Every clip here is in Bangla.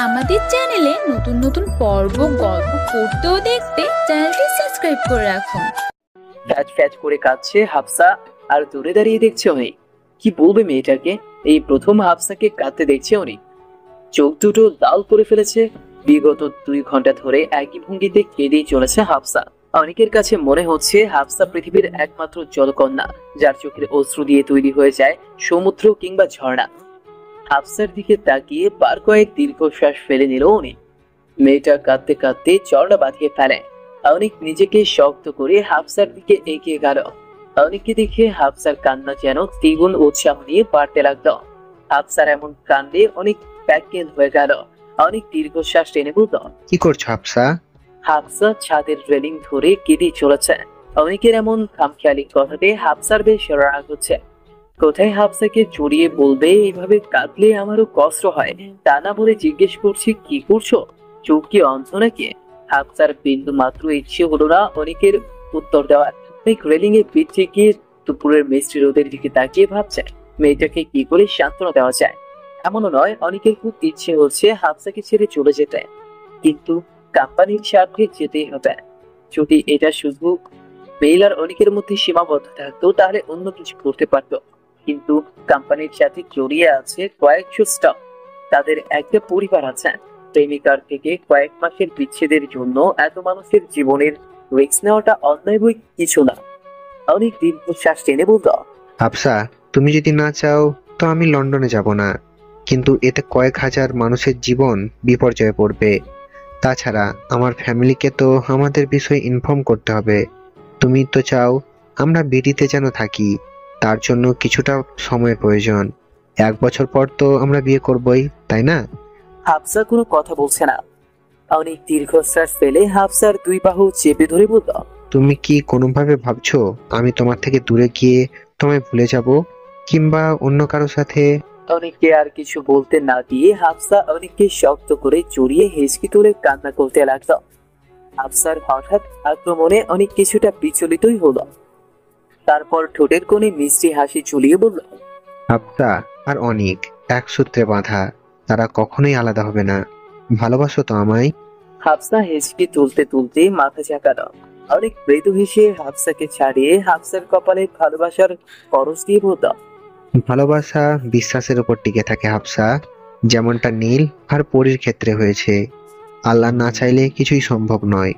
আমাদের চ্যানেলে নতুন নতুন পর্ব গল্প পড়তে ও দেখতে চ্যানেলটি সাবস্ক্রাইব করে রাখুন। ফ্যাচ ফ্যাচ করে কাঁদছে হাফসা আর দূরে দাঁড়িয়ে দেখছে অনেক। কি বলবে মেয়েটাকে? এই প্রথম হাফসাকে কাঁদতে দেখছে অনেক। চোখ দুটো লাল করে ফেলেছে। বিগত 2 ঘন্টা ধরে একই ভঙ্গিতে কেঁদেই চলেছে হাফসা। অনেকের কাছে মনে হচ্ছে হাফসা পৃথিবীর একমাত্র জলকন্যা, যার চোখের অশ্রু দিয়ে তৈরি হয়ে যায় সমুদ্র কিংবা ঝর্ণা। হাফসার দিকে তাকিয়ে বার কয়েক দীর্ঘশ্বাস ফেলে নিল অনেক। মেয়েটা কাঁদতে কাঁদতে চড়া বাঁধিয়ে ফেলে। অনেক নিজেকে শক্ত করে হাফসার দিকে এগিয়ে গেল। অনেককে দেখে হাফসার কান্না যেন দ্বিগুণ উৎসাহ নিয়ে বাড়তে লাগলো। হাফসার এমন কান্দে অনেক ব্যাকুল হয়ে গেল। অনেক দীর্ঘশ্বাস টেনে বলল, কি করছো হাফসা? হাফসা ছাদের রেলিং ধরে কেঁদে চলেছে। অনেকের এমন খামখেয়ালি কথাতে হাফসার বেশ রাগ হচ্ছে। কোথায় হাফসাকে জড়িয়ে বলবে এইভাবে কাঁদলে আমারও কষ্ট হয়, তা না বলে জিজ্ঞেস করছি কি করছো, চোখ কি অন্ধ নাকি? হাফসার বিন্দু মাত্র ইচ্ছে হলো না অনেকের উত্তর দেওয়ার। অনেক রেলিং এ পিছিয়ে গিয়ে দুপুরের মিষ্টি রোদের দিকে তাকিয়ে ভাবছে মেয়েটাকে কি করে সান্ত্বনা দেওয়া যায়। এমনও নয়, অনেকের খুব ইচ্ছে হচ্ছে হাফসাকে ছেড়ে চলে যেতে, কিন্তু কোম্পানির স্বার্থে যেতেই হবে। যদি এটা শুধু মেইল আর অনেকের মধ্যে সীমাবদ্ধ থাকতো তাহলে অন্য কিছু করতে পারতো, কিন্তু কোম্পানির সাথে জড়িয়ে আছে কয়েকশো স্টাফ। তাদের একটা পরিবার আছে। প্রেমিকার থেকে কয়েক মাসের বিচ্ছেদের জন্য এত মানুষের জীবনের রিস্ক নেওয়াটা অন্যায় বই কিছু না। অনেক দীর্ঘশ্বাস টেনে বলল, হাফসা, তুমি যদি না চাও তো আমি লন্ডনে যাব না, কিন্তু এতে কয়েক হাজার মানুষের জীবন বিপর্যয়ে পড়বে। তাছাড়া আমার ফ্যামিলিকে তো আমাদের বিষয়ে ইনফর্ম করতে হবে। তুমি তো চাও আমরা বিডিতে যেন থাকি, তার জন্য কিছুটা সময়ের প্রয়োজন। 1 বছর পর তো আমরা বিয়ে করবই, তাই না? হাফসা কোনো কথা বলছে না। অনেক দীর্ঘশ্বাস ফেলে হাফসার 2 বাহু চেপে ধরে বলল, তুমি কি কোনোভাবে ভাবছো আমি তোমার থেকে দূরে গিয়ে তোমায় ভুলে যাব, কিংবা অন্য কারো সাথে? অনেককে আর কিছু বলতে না দিয়ে হাফসা অনেককে শক্ত করে জড়িয়ে হেসকি তুলে কান্না করতে লাগলো। হাফসার হঠাৎ আক্রমণে অনেক কিছুটা বিচলিতই হলো। তারপর ঠোঁটের কোণে মিষ্টি হাসি ঝুলিয়ে বলল, হাফসা আর অনেক এক সূত্রে বাঁধা, তারা কখনোই আলাদা হবে না। ভালোবাসো তো আমায়? হাফসা হেসকি তুলতে তুলতে মাথা ঝাঁকালো। অনেক মৃদু হেসে হাফসাকে ছাড়িয়ে হাফসার কপালে ভালোবাসার পরশ দিয়ে বলল, ভালোবাসা বিশ্বাসের উপর টিকে থাকে হাফসা, যেমনটা নীল আর পরীর ক্ষেত্রে হয়েছে। আল্লাহ না চাইলে কিছুই সম্ভব নয়।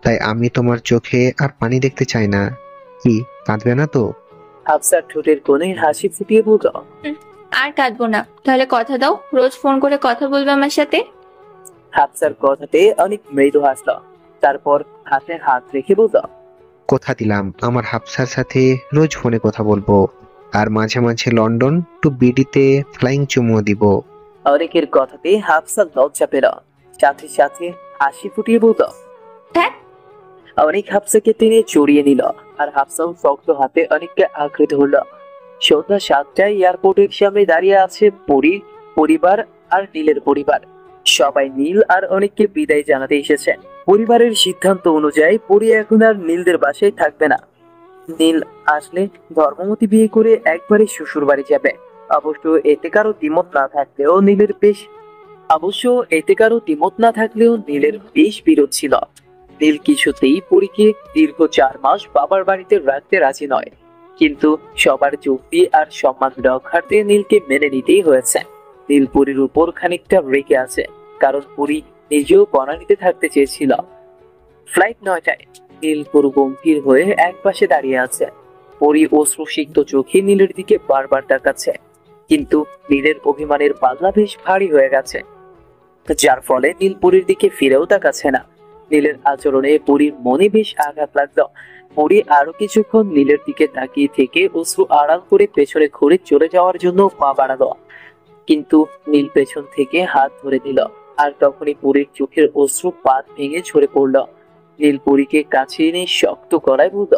তাই আমি তোমার চোখে আর পানি দেখতে চাই না। কি, কাঁদবে না তো? হাফসার ঠোঁটের কোণে হাসি ফুটিয়ে বলল, আর কাঁদবো না, তাহলে কথা দাও রোজ ফোন করে কথা বলবে আমার সাথে। হাফসার কথাতে অনেক মৃদু হাসল। তারপর হাতে হাত রেখে বলল, কথা দিলাম আমার হাফসার সাথে রোজ ফোনে কথা বলবো, আর মাঝে মাঝে লন্ডন টু বিডিতে ফ্লাইং চুমুও দিব। অনেকের কথাতে হাফসা লজ্জা পেল, সাথে সাথে হাসি ফুটিয়ে বলল, হ্যাঁ। অনেক হাফসাকে টেনে জড়িয়ে নিল, আর হাফসাও শক্ত হাতে অনেককে আঁকড়ে ধরল। সন্ধ্যা 7টায় এয়ারপোর্টের সামনে দাঁড়িয়ে আছে পরীর পরিবার আর নীলের পরিবার। সবাই নীল আর অনেককে বিদায় জানাতে এসেছে। পরিবারের সিদ্ধান্ত অনুযায়ী পরী এখন আর নীলদের বাসায় থাকবে না। নীল আসলে ধর্মমতি বিয়ে করে একবারে শ্বশুর বাড়ি যাবে। অবশ্য এতে কারো দ্বিমত না থাকলেও নীলের বেশ বিরোধ ছিল। নীল কিছুতেই পরীকে দীর্ঘ 4 মাস বাবার বাড়িতে রাখতে রাজি নয়, কিন্তু সবার যুক্তি আর সম্মান রক্ষার্থে নীলকে মেনে নিতেই হয়েছে। নীল পরীর উপর খানিকটা রেগে আছে, কারণ পরী নিজেও বনানীতে থাকতে চেয়েছিল। ফ্লাইট 9টায়। নীল পুরো গম্ভীর হয়ে এক পাশে দাঁড়িয়ে আছে। পরী অশ্রুসিক্ত চোখে নীলের দিকে বারবার তাকাচ্ছে, কিন্তু নীলের অভিমানের পাল্লা বেশ ভারী হয়ে গেছে, যার ফলে নীল পরীর দিকে ফিরেও তাকাচ্ছে না। নীলের আচরণে পরীর মনে বেশ আঘাত লাগলো। পরী আরো কিছুক্ষণ নীলের দিকে তাকিয়ে থেকে অশ্রু আড়াল করে পেছনে ঘুরে চলে যাওয়ার জন্য পা বাড়ালো, কিন্তু নীল পেছন থেকে হাত ধরে দিল। আর তখনই পরীর চোখের অশ্রু পাত ভেঙে ঝরে পড়ল। নীল পরীকে কাছে এনে শক্ত গলায় বলল,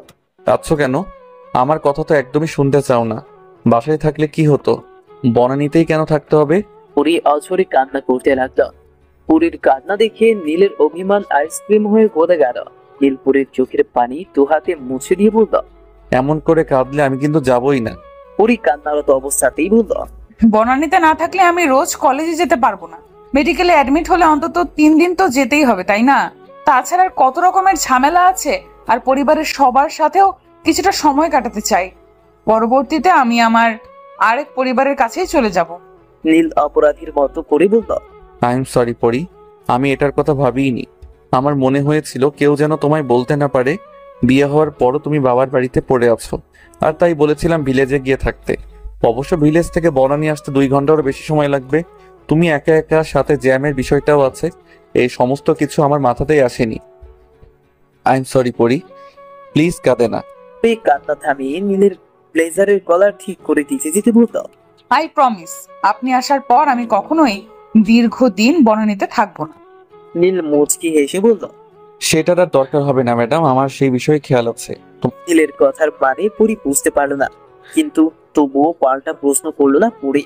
কাঁদছো কেন? আমার কথা তো একদমই শুনতে চাও না। বাসায় থাকলে কি হতো? বনানীতেই কেন থাকতে হবে? পরী অঝরে কান্না করতে লাগলো। পরীর কান্না দেখে নীলের অভিমান আইসক্রিম হয়ে গলে গেল। নীল পরীর চোখের পানি 2 হাতে মুছে দিয়ে বলল, এমন করে কাঁদলে আমি কিন্তু যাবই না। পরী কান্নারত অবস্থাতেই বলল, বনানীতে না থাকলে আমি রোজ কলেজে যেতে পারবো না। মেডিকেলে অ্যাডমিট হলে অন্তত 3 দিন তো যেতেই হবে, তাই না? তাছাড়া আর কত রকমের ঝামেলা আছে, আর পরিবারের সবার সাথেও কিছুটা সময় কাটাতে চাই। পরবর্তীতে আমি আমার আরেক পরিবারের কাছেই চলে যাব। নীল অপরাধীর মতো করে বলল। আই এম সরি পরি, আমি এটার কথা ভাবিনি। আমার মনে হয়েছিল কেউ যেন তোমায় বলতে না পারে বিয়ে হওয়ার পরও তুমি বাবার বাড়িতে পড়ে আছো, আর তাই বলেছিলাম ভিলেজে গিয়ে থাকতে। অবশ্য ভিলেজ থেকে বনানী আসতে 2 ঘন্টারও বেশি সময় লাগবে। তুমি একা একা, সাথে জ্যামের বিষয়টাও আছে। এই সমস্ত কিছু আমার মাথাতেই আসেনি। আই এম সরি পরি, প্লিজ কাঁদে না। এই কান্না থামিয়ে নীলের ব্লেজারের কলার ঠিক করে দিতে যেতে বলল। আই প্রমিস, আপনি আসার পর আমি কখনোই দীর্ঘদিন বনানীতে থাকবো না। নীল মুচকি হেসে বলল। সেটার আর দরকার হবে না ম্যাডাম, আমার সেই বিষয়ে খেয়াল আছে। নীলের কথার মানে পরি বুঝতে পারল না, কিন্তু তবুও পাল্টা প্রশ্ন করলো না পরি।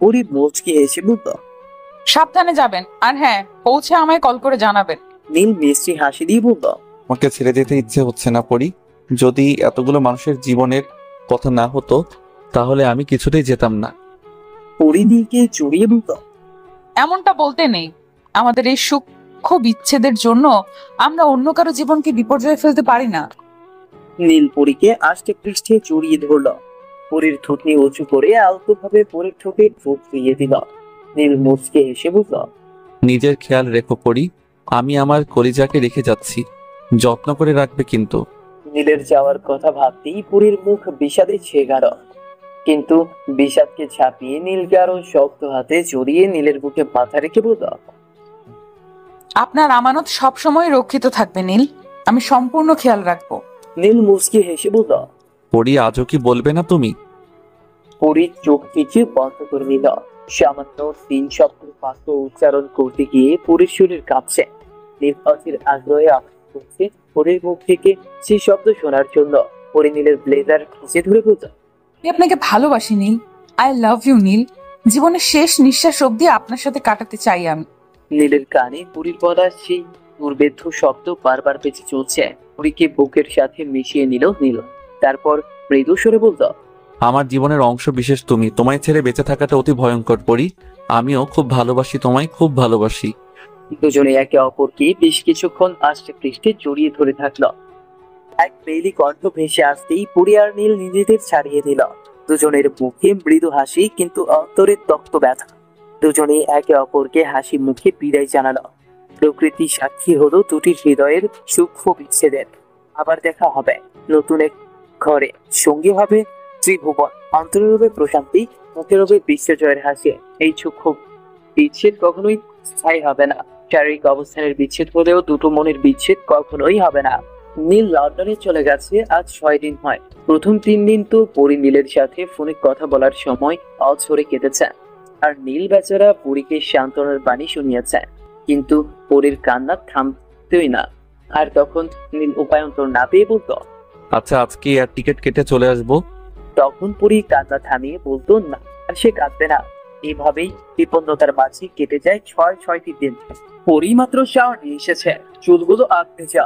পরি মুচকি হেসে বলল। সাবধানে যাবেন, আর হ্যাঁ, পৌঁছে আমায় কল করে জানাবেন। নীল মিষ্টি হাসি দিয়ে বলল। আমাকে ছেড়ে যেতে ইচ্ছে হচ্ছে না পরি। যদি এতগুলো মানুষের জীবনের কথা না হতো তাহলে আমি কিছুতেই যেতাম না। পরি নীলকে জড়িয়ে বলল। এমনটা বলতে নেই, আমাদের এই সূক্ষ্ম বিচ্ছেদের জন্য আমরা অন্য কারো জীবনকে বিপর্যয়ে ফেলতে পারি না। নীল পরীকে আষ্টে পৃষ্ঠে জড়িয়ে ধরল। পরীর থুতনি উঁচু করে আলতো ভাবে পরীর ঠোঁটে ঠোঁট ফিরিয়ে দিল। নীল মুচকে হেসে বলল। নিজের খেয়াল রেখো পরি, আমি আমার কলিজাকে রেখে যাচ্ছি, যত্ন করে রাখবে কিন্তু। নীলের যাওয়ার কথা ভাবতেই পরীর মুখ বিষাদে ছেয়ে গেল, কিন্তু বিষাদকে ছাপিয়ে নীলকে আরো শক্ত হাতে জড়িয়ে নীলের বুকে মাথা রেখে বলল। আপনার আমানত সবসময় রক্ষিত থাকবে নীল, আমি সম্পূর্ণ খেয়াল রাখবো। নীল মুচকি হেসে বলল। পরি আজও কি বলবে না তুমি? পরীর চোখ কিছু বন্ধ করে নিল। সামান্য 3 শব্দ বাক্য উচ্চারণ করতে গিয়ে পরীর শরীর কাঁপছে। নীল অধীর আগ্রহে অপেক্ষা করছে পরীর মুখ থেকে সেই শব্দ শোনার জন্য। পরি নীলের ব্লেজার খুঁজে ধরে বলল। আমি আপনাকে ভালোবাসি নীল, আই লাভ ইউ নীল, জীবনের শেষ নিঃশ্বাস অবধি আপনার সাথে কাটাতে চাই আমি। নীলের কানে পরীর বলা সেই দুর্বেদ্য শব্দ বারবার বেঁচে চলছে। পরীকে বুকের সাথে মিশিয়ে নিল নীল, তারপর মৃদু স্বরে বলল। আমার জীবনের অংশ বিশেষ তুমি, তোমায় ছেড়ে বেঁচে থাকাটা অতি ভয়ঙ্কর পরি। আমিও খুব ভালোবাসি তোমায়, খুব ভালোবাসি। দুজনে একে অপরকে বেশ কিছুক্ষণ আষ্টে পৃষ্ঠে জড়িয়ে ধরে থাকলো। এক মেয়েলি কণ্ঠ ভেসে আসতেই পরি আর নীল নিজেদের ছাড়িয়ে দিল। দুজনের মুখে মৃদু হাসি, কিন্তু অন্তরে তপ্ত ব্যথা। দুজনে একে অপরকে হাসি মুখে বিদায় জানালো। প্রকৃতি সাক্ষী হলো দুটির হৃদয়ের সূক্ষ্ম বিচ্ছেদের। আবার দেখা হবে নতুন এক ঘরে, সঙ্গী হবে ত্রিভুবন। অন্তরে রবে প্রশান্তি, মুখে রবে বিশ্বজয়ের হাসি। এই সূক্ষ্ম বিচ্ছেদ কখনোই স্থায়ী হবে না। শারীরিক অবস্থানের বিচ্ছেদ হলেও দুটো মনের বিচ্ছেদ কখনোই হবে না। নীল লন্ডনে চলে গেছে আজ 6 দিন হয়। প্রথম 3 দিন তো পরি নীলের সাথে ফোনে কথা বলার সময় অঝরে কেটেছে, আর নীল বেচারা পরীকে সান্ত্বনার বাণী শুনিয়েছে, কিন্তু পরীর কান্না থামতোই না। আর তখন নীল উপায়ন্তর না পেয়ে বলতো। আচ্ছা, আজকে এয়ার টিকিট কেটে চলে আসবো। তখন পরি কান্না থামিয়ে বলতো না, আর সে কাঁদবে না। এভাবেই বিপন্নতার মাঝে কেটে যায় 6টি দিন। পরি মাত্র শাওয়ার নিয়ে এসেছে, চুলগুলো আঁকতে যা।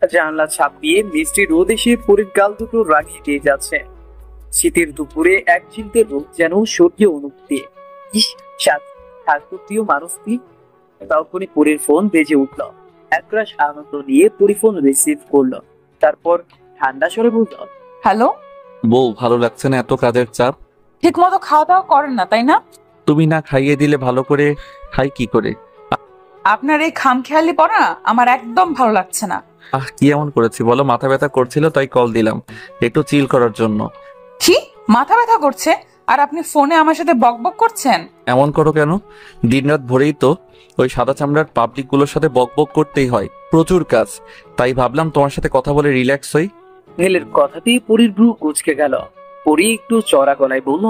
জানলা ছাপিয়ে মিষ্টি রোদ এসে পরীর গাল দুটো রাগিয়ে দিয়ে যাচ্ছে। শীতের দুপুরে এক চিলতে রোদ যেন স্বর্গীয় অনুভূতি। ইস, থাকতো প্রিয় মানুষটি। তখনই পরীর ফোন বেজে উঠল। একরাশ আনন্দ নিয়ে পরি ফোন রিসিভ করলো, তারপর ঠান্ডা স্বরে বলল। হ্যালো বউ, ভালো লাগছে না এত কাজের চাপ? ঠিক মতো খাওয়া দাওয়া করেন না, তাই না? তুমি না খাইয়ে দিলে ভালো করে খাই কি করে? আপনার এই খামখেয়ালি পড়া আমার একদম ভালো লাগছে না। কি এমন করেছি বলো? মাথা ব্যথা করছিল তাই কল দিলাম, একটু চিল করার জন্য। কি মাথা ব্যথা করছে আর আপনি ফোনে আমার সাথে বকবক করছেন? এমন করো কেন? দিনরাত ভরেই তো ওই সাদা চামড়ার পাবলিক গুলোর সাথে বকবক করতেই হয়, প্রচুর কাজ। তাই ভাবলাম তোমার সাথে কথা বলে রিল্যাক্স হই। নীলের কথাতেই পরীর ভ্রু কুঁচকে গেল। পরি একটু চড়া গলায় বলল।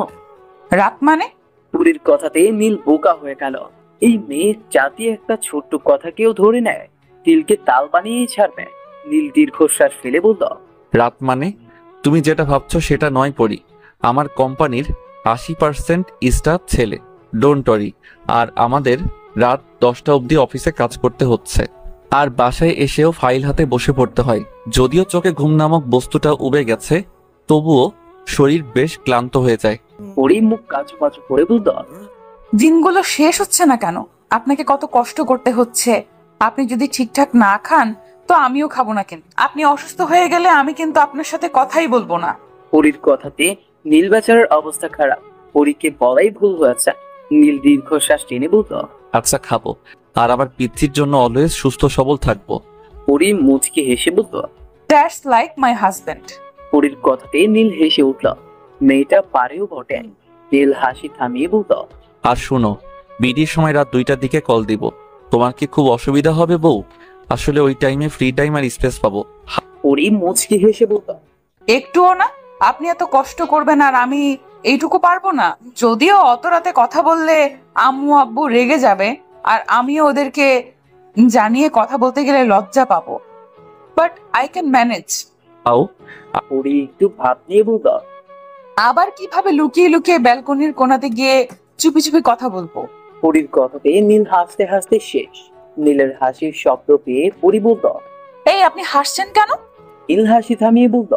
রাত মানে? পরীর কথাতে নীল বোকা হয়ে গেল। এই মেয়ে জাতি একটা ছোট্ট কথাকেও ধরে নেয়, নীলকে তাল বানিয়েই ছাড়বে। নীল দীর্ঘশ্বাস ফেলে বলল। রাত মানে? তুমি যেটা ভাবছো সেটা নয় পরি। আমার কোম্পানির 80% স্টাফ ছেলে, ডোন্ট ওয়ারি। আর আমাদের রাত 10টা অবধি অফিসে কাজ করতে হচ্ছে, আর বাসায় এসেও ফাইল হাতে বসে পড়তে হয়। যদিও চোখে ঘুম নামক বস্তুটা উবে গেছে, তবুও শরীর বেশ ক্লান্ত হয়ে যায়। পরি মুখ কাঁচু কাঁচু করে বলল। দিনগুলো শেষ হচ্ছে না কেন? আপনাকে কত কষ্ট করতে হচ্ছে। আপনি যদি ঠিকঠাক না খান তো আমিও খাবো না, কিন্তু আপনি অসুস্থ হয়ে গেলে আমি কিন্তু আপনার সাথে কথাই বলবো না। পরীর কথাতে নীল বেচারার অবস্থা খারাপ। পরীকে বলাই ভুল হয়েছে। নীল দীর্ঘশ্বাস টেনে বলল, আচ্ছা খাবো, আর আমার পিতৃর জন্য অলওয়েজ সুস্থ সবল থাকবো। পরী মুচকি হেসে বলল। That's like my husband. পরীর কথাতে নীল হেসে উঠল। মেয়েটা পারেও বটে। নীল হাসি থামিয়ে বলল, আর শোনো, বিডির সময় রাত 2টার দিকে কল দিব। তোমার কি খুব অসুবিধা হবে বউ? আসলে ওই টাইমে ফ্রি টাইম আর স্পেস পাবো। পরী মুচকি হেসে বলল, একটুও না। আপনি এত কষ্ট করবেন আর আমি এইটুকু পারবো না? যদিও অত রাতে কথা বললে আম্মু আব্বু রেগে যাবে, আর আমিও ওদেরকে জানিয়ে কথা বলতে গেলে লজ্জা পাবো, বাট আই ক্যান ম্যানেজ। আও, পরী একটু ভাব নিয়ে বলল, আবার কিভাবে লুকিয়ে লুকিয়ে ব্যালকনির কোণাতে গিয়ে চুপি চুপি কথা বলবো? পরীর কথাতে নীল হাসতে হাসতে শেষ। নীলের হাসির শব্দ পেয়ে পরী বলল, এই আপনি হাসছেন কেন? নীল হাসি থামিয়ে বলল,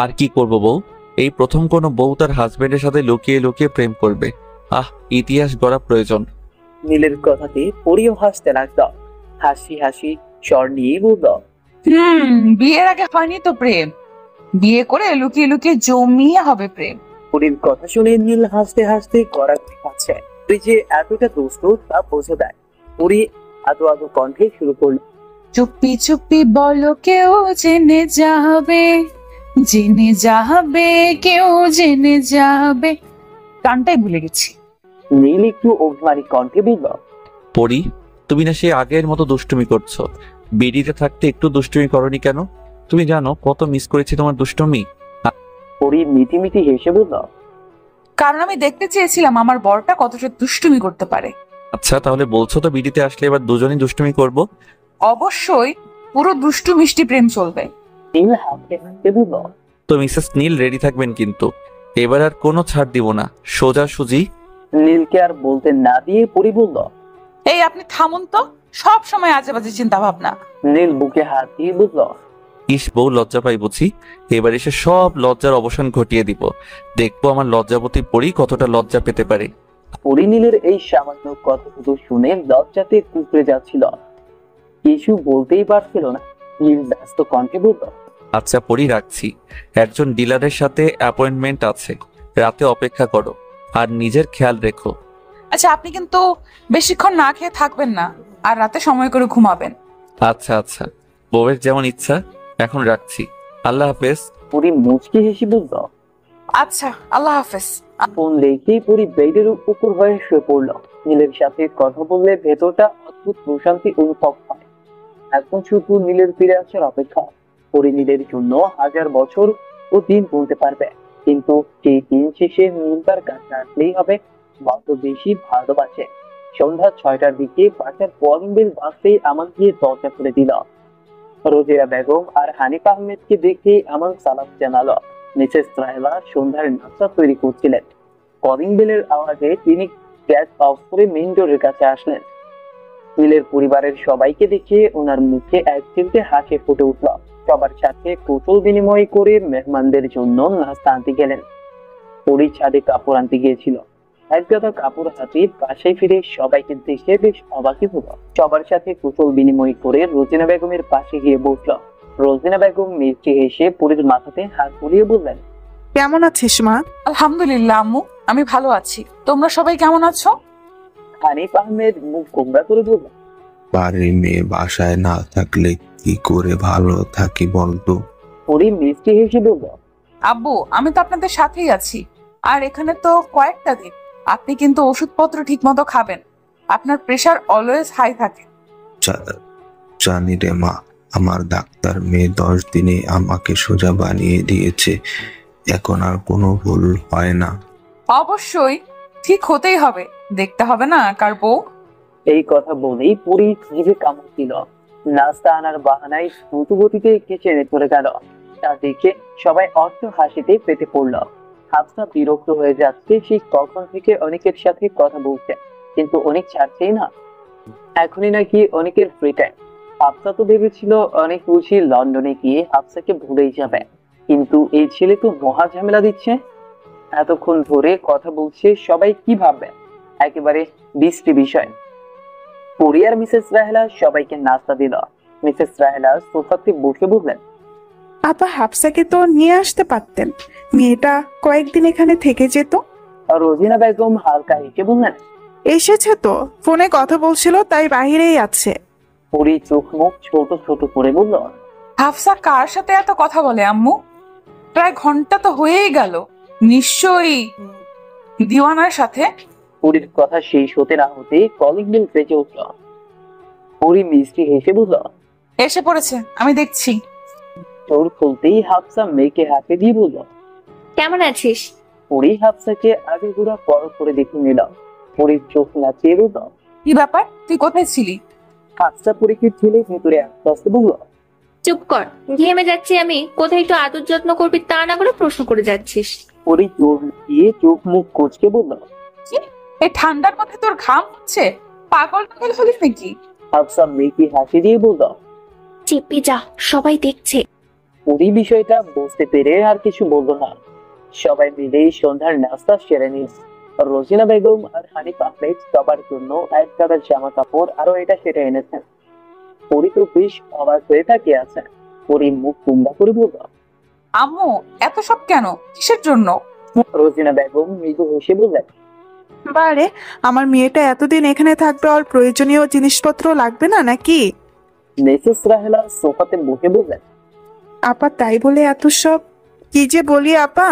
আর কি করব বউ? এই প্রথম কোনো বউ তার হাজবেন্ডের সাথে লুকিয়ে লুকিয়ে প্রেম করবে। ইতিহাস গড়া প্রয়োজন। নীলের কথাতে পরীও হাসতে লাগল। হাসি হাসি স্বর নিয়ে বলল, বিয়ের আগে হয়নি তো প্রেম, বিয়ে করে লুকিয়ে লুকিয়ে জমিয়ে হবে প্রেম। পরীর কথা শুনে নীল হাসতে হাসতে গড়া খাচ্ছে। তুই যে এতটা দুষ্ট তা বোঝা দেয়। পরী আদো আদো কণ্ঠে শুরু করল, চুপি চুপি বলো কেউ জেনে যাবে, জেনে যাবে, কেউ জেনে যাবে। গানটাই ভুলে গেছি। নীল একটু অভিমানী কণ্ঠে বলল, পরি, তুমি না সেই আগের মতো দুষ্টুমি করছো? বিডিতে থাকতে একটু দুষ্টুমি করনি কেন? তুমি জানো কত মিস করেছি তোমার দুষ্টুমি। পরী মিটিমিটি হেসে বলল, কারণ আমি দেখতে চেয়েছিলাম আমার বরটা কতটা দুষ্টুমি করতে পারে। আচ্ছা তাহলে বলছো তো বিডিতে আসলে এবার দুজনেই দুষ্টুমি করব? অবশ্যই পুরো দুষ্টু মিষ্টি প্রেম চলবে। নীল হাসতে হাসতে বলল, তো মিসেস নীল রেডি থাকবেন কিন্তু। এবার আর কোনো ছাড় দিব না, সোজা সুজি। নীলকে আর বলতে না দিয়ে পরী বলল, এই আপনি থামুন তো, সব সময় আজে বাজে চিন্তা ভাবনা। নীল বুকে হাত দিয়ে বলল, ইস বউ লজ্জা পাই বুঝি। এবার এসে সব লজ্জার অবসান ঘটিয়ে দিব। দেখবো আমার লজ্জাবতী পরি কতটা লজ্জা পেতে পারে। পরী নীলের এই সামান্য কথাগুলো শুনে লজ্জাতে কুকড়ে যাচ্ছিল। কিছু বলতেই পারছিল না। নীল ব্যস্ত কণ্ঠে বলল, আচ্ছা পরি রাখছি, একজন ডিলারের সাথে অ্যাপয়েন্টমেন্ট আছে, রাতে অপেক্ষা করো আর নিজের খেয়াল রেখো। আচ্ছা আপনি কিন্তু বেশিক্ষণ না খেয়ে থাকবেন না, আর রাতে সময় করে ঘুমাবেন। আচ্ছা আচ্ছা, বউয়ের যেমন ইচ্ছা। এখন রাখছি, আল্লাহ হাফেজ। পরী মুচকি হেসে বলল। আচ্ছা আল্লাহ হাফেজ। ফোন রেখেই পরী বেডের উপর হয়ে শুয়ে পড়ল। নীলের সাথে কথা বললে ভেতরটা অদ্ভুত প্রশান্তি অনুভব হয়। এখন শুধু নীলের ফিরে আসার অপেক্ষা। পরী নীলের জন্য 1000 বছর ও দিন গুনতে পারবে, কিন্তু সেই দিন শেষে নীল তার কাছে আসলেই হবে। বড্ড বেশি ভালোবাসে। সন্ধ্যা 6টার দিকে বাসার কলিং বেল বাজতেই আমান গিয়ে দরজা খুলে দিল। রোজিরা বেগম আর হানিফ আহমেদকে দেখে আমান সালাম জানালো। মিসেস রাহেলা সন্ধ্যার নাস্তা তৈরি করছিলেন। কলিং বেলের আওয়াজে তিনি গ্যাস অফ করে মেইন ডোরের কাছে আসলেন। নীলের পরিবারের সবাইকে দেখে ওনার মুখে এক চিলতে হাসি ফুটে উঠল। সবার সাথে কুশল বিনিময় করে মেহমানদের জন্য নাস্তা আনতে গেলেন। পরী ছাদে কাপড় আনতে গিয়েছিল। এক গাদা কাপড় হাতে বাসায় ফিরে সবাইকে দেখে বেশ অবাকই হলো। সবার সাথে কুশল বিনিময় করে রোজিনা বেগমের পাশে গিয়ে বসলো। রোজিনা বেগম মিষ্টি হেসে পরীর মাথাতে হাত বুলিয়ে বললেন, কেমন আছিস মা? আলহামদুলিল্লাহ আম্মু, আমি ভালো আছি। তোমরা সবাই কেমন আছো? হানিফ আহমেদ মুখ গোমরা করে বলল, বাড়ির মেয়ে বাসায় না থাকলে কি করে ভালো থাকি বলতো? পরী মিষ্টি হেসে বলল, আব্বু আমি তো আপনাদের সাথেই আছি, আর এখানে তো কয়েকটা দিন। আপনি কিন্তু ওষুধপত্র ঠিক মতো খাবেন, আপনার প্রেশার অলওয়েজ হাই থাকে। জানি রে মা, আমার ডাক্তার মেয়ে 10 দিনে আমাকে সোজা বানিয়ে দিয়েছে। এখন আর কোনো ভুল হয় না। অবশ্যই ঠিক হতেই হবে, দেখতে হবে না কার বউ। এই কথা বলেই পরী জিভে কামড় দিল। নাস্তা আনার বাহানায় দ্রুত গতিতে কিচেনে চলে গেল। তা দেখে সবাই অর্থ হাসিতে পেতে পড়ল। হাফসা বিরক্ত হয়ে যাচ্ছে, সে কখন থেকে অনেকের সাথে কথা বলছে, কিন্তু অনেক ছাড়ছেই না। এখনই নাকি অনেকের ফ্রি টাইম। হাফসা তো ভেবেছিল অনেক বুঝি লন্ডনে গিয়ে হাফসাকে ভুলেই যাবে, কিন্তু এই ছেলে তো মহা ঝামেলা দিচ্ছে। এতক্ষণ ধরে কথা বলছে, সবাই কি ভাববে, একেবারে বিশ্রী বিষয়। পরি আর মিসেস রাহেলা সবাইকে নাস্তা দিল। মিসেস রাহেলা সোফাতে বসে বললেন, আপা হাফসাকে তো নিয়ে আসতে পারতেন, মেয়েটা কয়েকদিন এখানে থেকে যেত। আর রোজিনা বেগম হালকা হেসে বললেন, এসেছে তো, ফোনে কথা বলছিল তাই বাহিরেই আছে। পরি চোখ মুখ ছোট ছোট করে বলল, হাফসা কার সাথে এত কথা বলে আম্মু? প্রায় ঘন্টা তো হয়েই গেল, নিশ্চয়ই দিওয়ানার সাথে। পরির কথা শেষ হতে না হতে কলিং বেল বেজে উঠল। পরি মিষ্টি হেসে বলল, এসে পড়েছে, আমি দেখছি। চোর খুলতেই হাফসা মেয়েকে হাতে দিয়ে বলল, কেমন আছিস? পরি হাফসাকে আগে ঘুরা পর করে দেখে নিল। পরির চোখ নাচিয়ে বলল, কি ব্যাপার, তুই কোথায় ছিলি? হাফসা পরীকে ঠেলে ভেতরে আস্তে আস্তে বলল, চুপ কর, ঘেমে যাচ্ছি আমি। কোথায় একটু আদর যত্ন করবি তা না করে প্রশ্ন করে যাচ্ছিস। পরি চোখ দিয়ে চোখ মুখ কুচকে বলল, কি, এই ঠান্ডার মধ্যে তোর ঘাম হচ্ছে? পাগল টাগল হলিস নাকি? হাফসা মেয়েকে হাসি দিয়ে বলল। চেপে যা, সবাই দেখছে। পরি বিষয়টা বুঝতে পেরে আর কিছু বলল না। সবাই মিলে সন্ধ্যার নাস্তা সেরে নিল। রোজিনা বেগম আর হানিফ আহমেদ সবার জন্য এক কাতার জামা কাপড় আরো এটা সেটা এনেছেন। পরি তো বেশ অবাক হয়ে তাকিয়ে আছে। পরি মুখ কুম্বা করে বলল, আম্মু এত সব কেন, কিসের জন্য? রোজিনা বেগম মৃদু হেসে বললেন, বারে, আমার মেয়েটা এতদিন এখানে থাকবে, আর প্রয়োজনীয় জিনিসপত্র লাগবে না নাকি? মিসেস রাহেলা সোফাতে বসে বললেন, আপা তাই বলে এত সব? কি যে বলি আপা,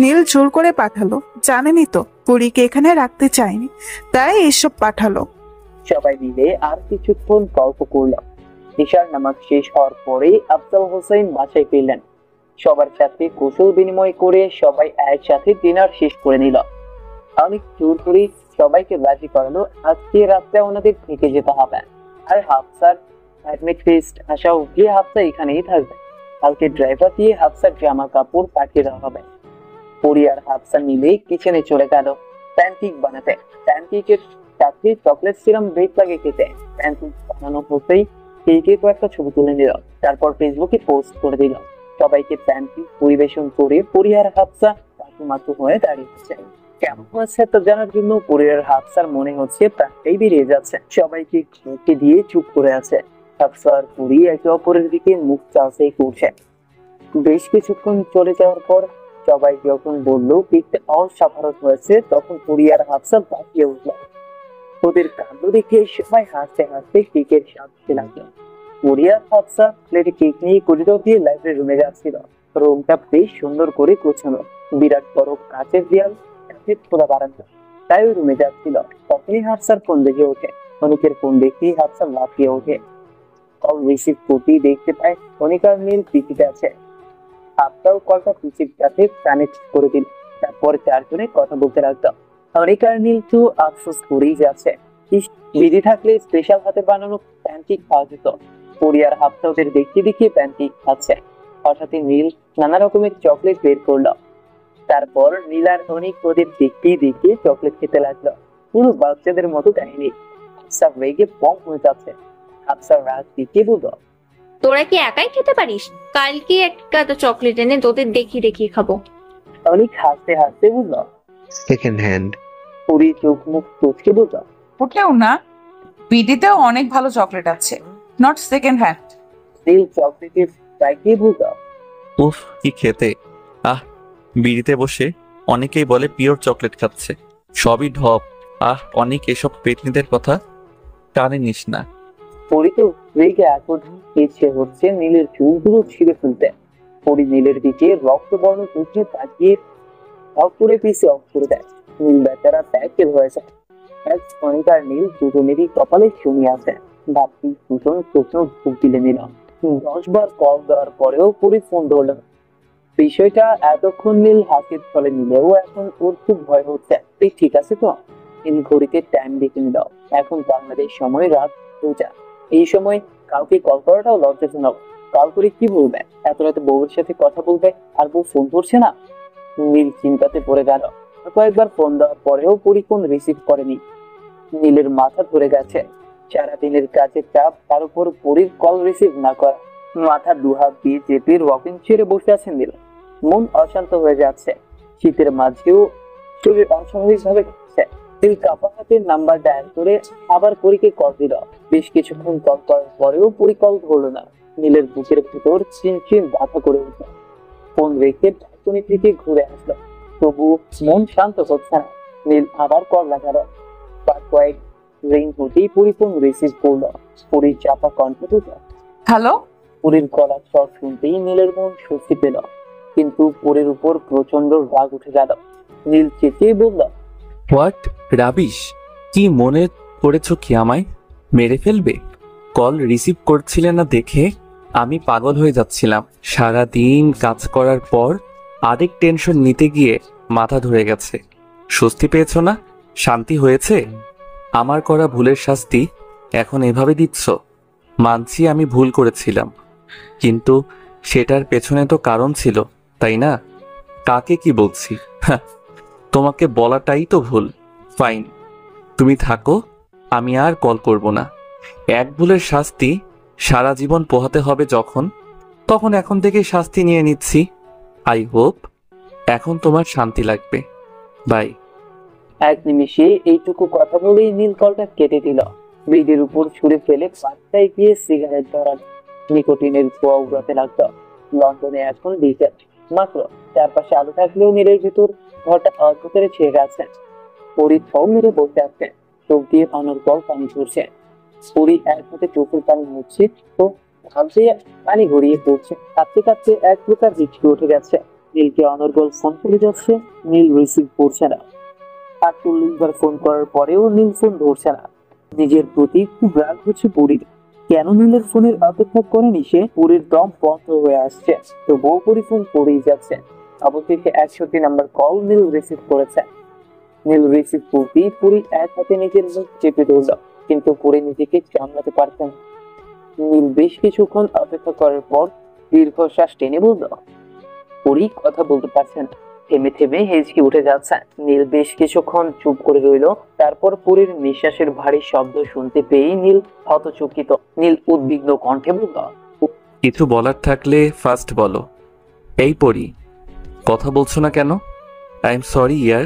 নীল জোর করে পাঠালো, জানেনই তো পরীকে এখানে রাখতে চায়নি, তাই এসব পাঠালো। সবাই মিলে আর কিছুক্ষণ গল্প করলাম। ঈশার নামাজ শেষ হওয়ার পরে আফজাল হোসেন বাসায় ফিরলেন। সবার সাথে কুশল বিনিময় করে সবাই একসাথে ডিনার শেষ করে নিল। অনেক জোর করে সবাইকে রাজি করালো আজকে রাত্রে ওনাদের থেকে যেতে হবে। আর হাফসার অ্যাডমিট লিস্ট আসা অবধি হাফসা এখানেই থাকবে। কালকে ড্রাইভার দিয়ে হাফসার জামা কাপড় পাঠিয়ে দেওয়া হবে। পরি আর হাফসা মিলে কিচেনে চলে গেল প্যানকেক বানাতে। প্যানকেকের সাথে চকলেট সিরাম বেশ লাগে খেতে। প্যানকেক বানানো হতেই কেকের কয়েকটা ছবি তুলে নিল, তারপর ফেসবুকে পোস্ট করে দিল। সবাইকে প্যানকেক পরিবেশন করে পরি আর হাফসা মাথু হয়ে দাঁড়িয়েছে। কেমন হয়েছে তো জানার জন্য পরি আর হাফসার মনে হচ্ছে প্রাণটাই বেরিয়ে যাচ্ছে। সবাইকে কেক দিয়ে চুপ করে আছে। হাফসা আর পরি একে অপরের দিকে মুখ চাষাই করছে। বেশ কিছুক্ষণ চলে যাওয়ার পর সবাই যখন বললো কেকটা অসাধারণ হয়েছে, তখন পরি আর হাফসা বাঁচিয়ে উঠল। ওদের কাণ্ড দেখে সবাই হাসতে হাসতে কেকের স্বাদ নিতে লাগলো। পরি আর হাফসা প্লেটে কেক নিয়ে করিডোর দিয়ে লাইব্রেরি রুমে যাচ্ছিল। রুমটা বেশ সুন্দর করে গোছানো, বিরাট বড় কাচের দেয়াল, খোলা বারান্দা। তাই ওই রুমে যাচ্ছিল, তখনই হাফসার ফোন দেখে ওঠে। অনিকের ফোন দেখেই হাফসা লাফিয়ে ওঠে। কল রিসিভ করতেই দেখতে পায় অনিকার নীল পিসিতে আছে। হাফসাও কলটা পিসির সাথে কানেক্ট করে দিল। তারপর চারজনে কথা বলতে লাগলো। অনিকার নীল তো আফসোস করেই যাচ্ছে। বিধি থাকলে স্পেশাল হাতে বানানো প্যানকেক খাওয়া যেত। পরি আর হাফসা ওদের দেখতে দেখে প্যানকেক খাচ্ছে। হঠাৎই নীল নানা রকমের চকলেট বের করলো। তারপর নীল আর অনিক ওদের দেখতেই দেখে চকলেট খেতে লাগলো। পুরো বাচ্চাদের মতো কাহিনী। হাফসা রেগে বম হয়ে যাচ্ছে। হাফসা রাগ দিকে বলল, তোরা কি একাই খেতে পারিস? কালকে একটা তো চকলেট এনে তোদের দেখিয়ে দেখিয়ে খাবো। অনিক হাসতে হাসতে বলল, সেকেন্ড হ্যান্ড। পরি চোখ মুখ চুচকে বলল, ওকেও না, বিডিতেও অনেক ভালো চকলেট আছে, নট সেকেন্ড হ্যান্ড। নীল চকলেটের চাইতে বলল, উফ কি খেতে! আহ, বিড়িতে বসে অনেকেই বলে পিওর চকলেট খাচ্ছে, সবই ঢপ। আহ, অনেক এসব পেতনিদের কথা কানে নিস না। পরি তো রেগে এখন ইচ্ছে হচ্ছে নীলের চুলগুলো ছিঁড়ে ফেলতে। পরি নীলের দিকে রক্তবর্ণ চোখে তাকিয়ে অফ করে পিছিয়ে অফ করে দেয়। নীল বেচারা প্যাকেট হয়েছে। অনিকার নীল দুজনেরই কপালে শুনিয়ে আছে। ভাবছি দুজন প্রশ্ন ঢুক দিলে নিল। 10 বার কল দেওয়ার পরেও পরি ফোন ধরল। বিষয়টা এতক্ষণ নীল হাসির ফলে নিলেও এখন ওর খুব ভয় হচ্ছে। তুই ঠিক আছে তো? নীল ঘড়িতে টাইম দেখে নিল। এখন বাংলাদেশ সময় রাত 2টা। এই সময় কাউকে কল করাটাও লজ্জাজনক। কল করে কি বলবে? এত রাতে বউয়ের সাথে কথা বলবে আর বউ ফোন করছে না। নীল চিন্তাতে পড়ে গেল। কয়েকবার ফোন দেওয়ার পরেও পরি ফোন রিসিভ করেনি। নীলের মাথা ধরে গেছে। সারাদিনের কাজের চাপ, তার উপর পরির কল রিসিভ না করা। মাথা দুহাত দিয়ে চেপে রকিং ছেড়ে বসে আছেন নীল। মন অশান্ত হয়ে যাচ্ছে। শীতের মাঝেও শরীর অস্বাভাবিক ভাবে ঘুরছে। নীল কাপা হাতে নাম্বার ডায়াল করে আবার পরীকে কল দিল। বেশ কিছুক্ষণ কল করার পরেও পরী কল ধরলো না। নীলের বুকের ভেতর চিনচিন ব্যথা করে উঠল। ফোন রেখে ব্যালকনি থেকে ঘুরে আসলো, তবু মন শান্ত হচ্ছে না। নীল আবার কল লাগালো। কয়েক রিং হতেই পরী ফোন রিসিভ করলো। পরীর চাপা কণ্ঠ দুটো। হ্যালো। পরীর গলার স্বর শুনতেই নীলের মন স্বস্তি পেল, কিন্তু পরীর উপর প্রচন্ড রাগ উঠে গেল। নীল চেঁচিয়ে বলল, হোয়াট রাবিশ! কি মনে করেছো কি আমায় মেরে ফেলবে? কল রিসিভ করছিলে না দেখে আমি পাগল হয়ে যাচ্ছিলাম। সারা দিন কাজ করার পর আরেক টেনশন নিতে গিয়ে মাথা ধরে গেছে। স্বস্তি পেয়েছো না? শান্তি হয়েছে? আমার করা ভুলের শাস্তি এখন এভাবে দিচ্ছ? মানছি আমি ভুল করেছিলাম, কিন্তু সেটার পেছনে তো কারণ ছিল, তাই না? কাকে কি বলছি? তোমাকে বলাটাই তো ভুল। ফাইন, তুমি থাকো, আমি আর কল করব না। এক ভুলের শাস্তি সারা জীবন পোহাতে হবে যখন, তখন এখন থেকে শাস্তি নিয়ে নিচ্ছি। আই হোপ এখন তোমার শান্তি লাগবে। বাই। এক নিমিষে এইটুকু কথা বলেই নীল কলটা কেটে দিল। বেডের উপর ছুঁড়ে ফেলে পাত্তায় গিয়ে সিগারেট ধরাল। নিকোটিনের ধোঁয়া উড়াতে লাগলো। লন্ডনে এখন বিকেল, মাত্র চারপাশে আলো থাকলেও নীলের ভিতর ঘরটা অন্ধকারে ছেয়ে গেছে। পরী থম মেরে বসে আছে, চোখ দিয়ে অনর্গল পানি ঝরছে। পরী এক হাতে চোখের পানি মুছছে, তো ঘামছে পানি গড়িয়ে পড়ছে। কাঁদতে কাঁদতে এক প্রকার হিচকি উঠে গেছে। নীলকে অনর্গল ফোন করে যাচ্ছে, নীল রিসিভ করছে না। ৪৮ বার ফোন করার পরেও নীল ফোন ধরছে না। নিজের প্রতি খুব রাগ হচ্ছে পরীর। কেন নীলের ফোনের অপেক্ষা করেনি সে? পরীর দম বন্ধ হয়ে আসছে, তো বউ পরী ফোন করেই যাচ্ছে। অবশেষে ১০০ নাম্বার কল নীল রিসিভ করেছে। নীল রিসিভ করতেই পরী এক হাতে নিজের মুখ চেপে ধরল, কিন্তু পরী নিজেকে সামলাতে পারছে না। নীল বেশ কিছুক্ষণ অপেক্ষা করার পর দীর্ঘশ্বাস টেনে বলল, পরী কথা বলতে পারছে না, থেমে থেমে হেঁচকি উঠে যাচ্ছে। নীল বেশ কিছুক্ষণ চুপ করে রইল। তারপর পরীর নিঃশ্বাসের ভারী শব্দ শুনতে পেয়ে নীল হতচকিত। নীল উদ্বিগ্ন কণ্ঠে বলল, কিছু বলার থাকলে ফার্স্ট বলো। এই পড়ি, কথা বলছো না কেন? আই এম সরি ইয়ার,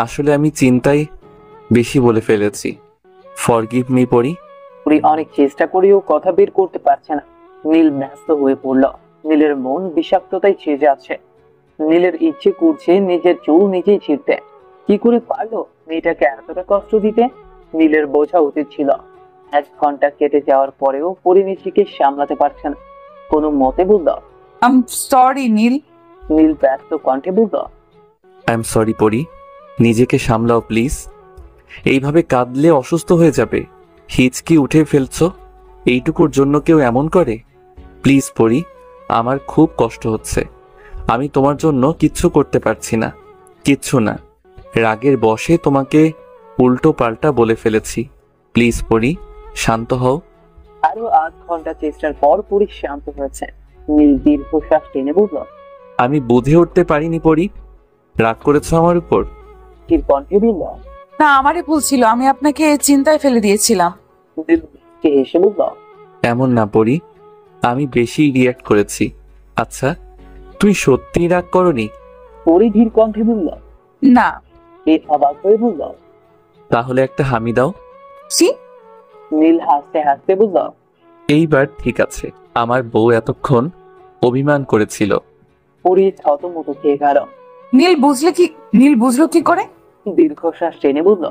আসলে আমি চিন্তায় বেশি বলে ফেলেছি। ফরগিভ মি পড়ি। পরী অনেক চেষ্টা করেও কথা বের করতে পারছে না। নীল ব্যস্ত হয়ে পড়ল। নীলের মন বিষাক্ততায় ছেয়ে যাচ্ছে। নীলের ইচ্ছে করছে নিজের চুল নিজেই ছিঁড়তে। কি করে পারলো মেয়েটাকে এতটা কষ্ট দিতে? নীলের বোঝা উচিত ছিল। ১ ঘন্টা কেটে যাওয়ার পরেও পরী নিজেকে সামলাতে পারছে না। কোনো মতে বলল, আই এম সরি নীল। নীল ব্যস্ত কণ্ঠে বলল, আই এম সরি পড়ি, নিজেকে সামলাও প্লিজ। এইভাবে কাঁদলে অসুস্থ হয়ে যাবে। হিচকি উঠে ফেলছো, এইটুকুর জন্য কেউ এমন করে? প্লিজ পড়ি, আমার খুব কষ্ট হচ্ছে। আমি তোমার জন্য কিচ্ছু করতে পারছি না, কিচ্ছু না। রাগের বশে তোমাকে উল্টো পাল্টা বলে ফেলেছি। প্লিজ পড়ি, শান্ত হও। আরো ৮ ঘন্টা চেষ্টার পর পরী শান্ত হয়েছে। নীল দীর্ঘশ্বাস টেনে বলল, আমি বুঝে উঠতে পারিনি পড়ি, রাগ করেছো আমার উপর? স্থির কণ্ঠে বলল, না, আমারই ভুল ছিল, আমি আপনাকে চিন্তায় ফেলে দিয়েছিলাম। নীল হেসে বলল, এমন না পড়ি, আমি বেশি রিয়াক্ট করেছি। আচ্ছা, তুই সত্যিই রাগ করনি? পরী ধীর কণ্ঠে বলল। না। অবাক হয়ে বলল, তাহলে একটা হামি দাও। সি। নীল হাসতে হাসতে বলল, এইবার ঠিক আছে। আমার বউ এতক্ষণ অভিমান করেছিল। পরী থতমত খেয়ে গেল। নীল বুঝলো কি করে? দীর্ঘশ্বাস টেনে বলল,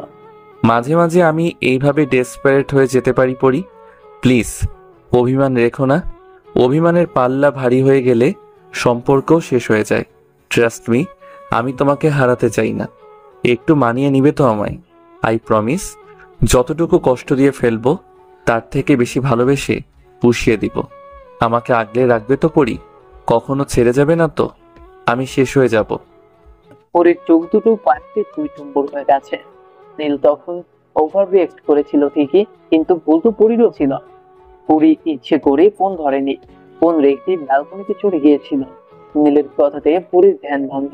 মাঝে মাঝে আমি এইভাবে ডেসপারেট হয়ে যেতে পারি পড়ি। প্লিজ অভিমান রেখো না। অভিমানের পাল্লা ভারী হয়ে গেলে সম্পর্কও শেষ হয়ে যায়। ট্রাস্ট মি, আমি তোমাকে হারাতে চাই না। একটু মানিয়ে নিবে তো আমায়? আই প্রমিস, যতটুকু কষ্ট দিয়ে ফেলবো তার থেকে বেশি ভালোবেসে পুষিয়ে দিব। আমাকে আগলে রাখবে তো পড়ি? কখনো ছেড়ে যাবে না তো? আমি শেষ হয়ে যাব। পরীর চোখ দুটো পানিতে টুইটুম্বর হয়ে গেছে। নীল তখন ওভার রিয়েক্ট করেছিল ঠিকই, কিন্তু ভুল তো পরীরও ছিল। পরী ইচ্ছে করে ফোন ধরেনি, ফোন রেখে ব্যালকনিতে চলে গিয়েছিল। নীলের কথাতে পরীর ধ্যান ভঙ্গ।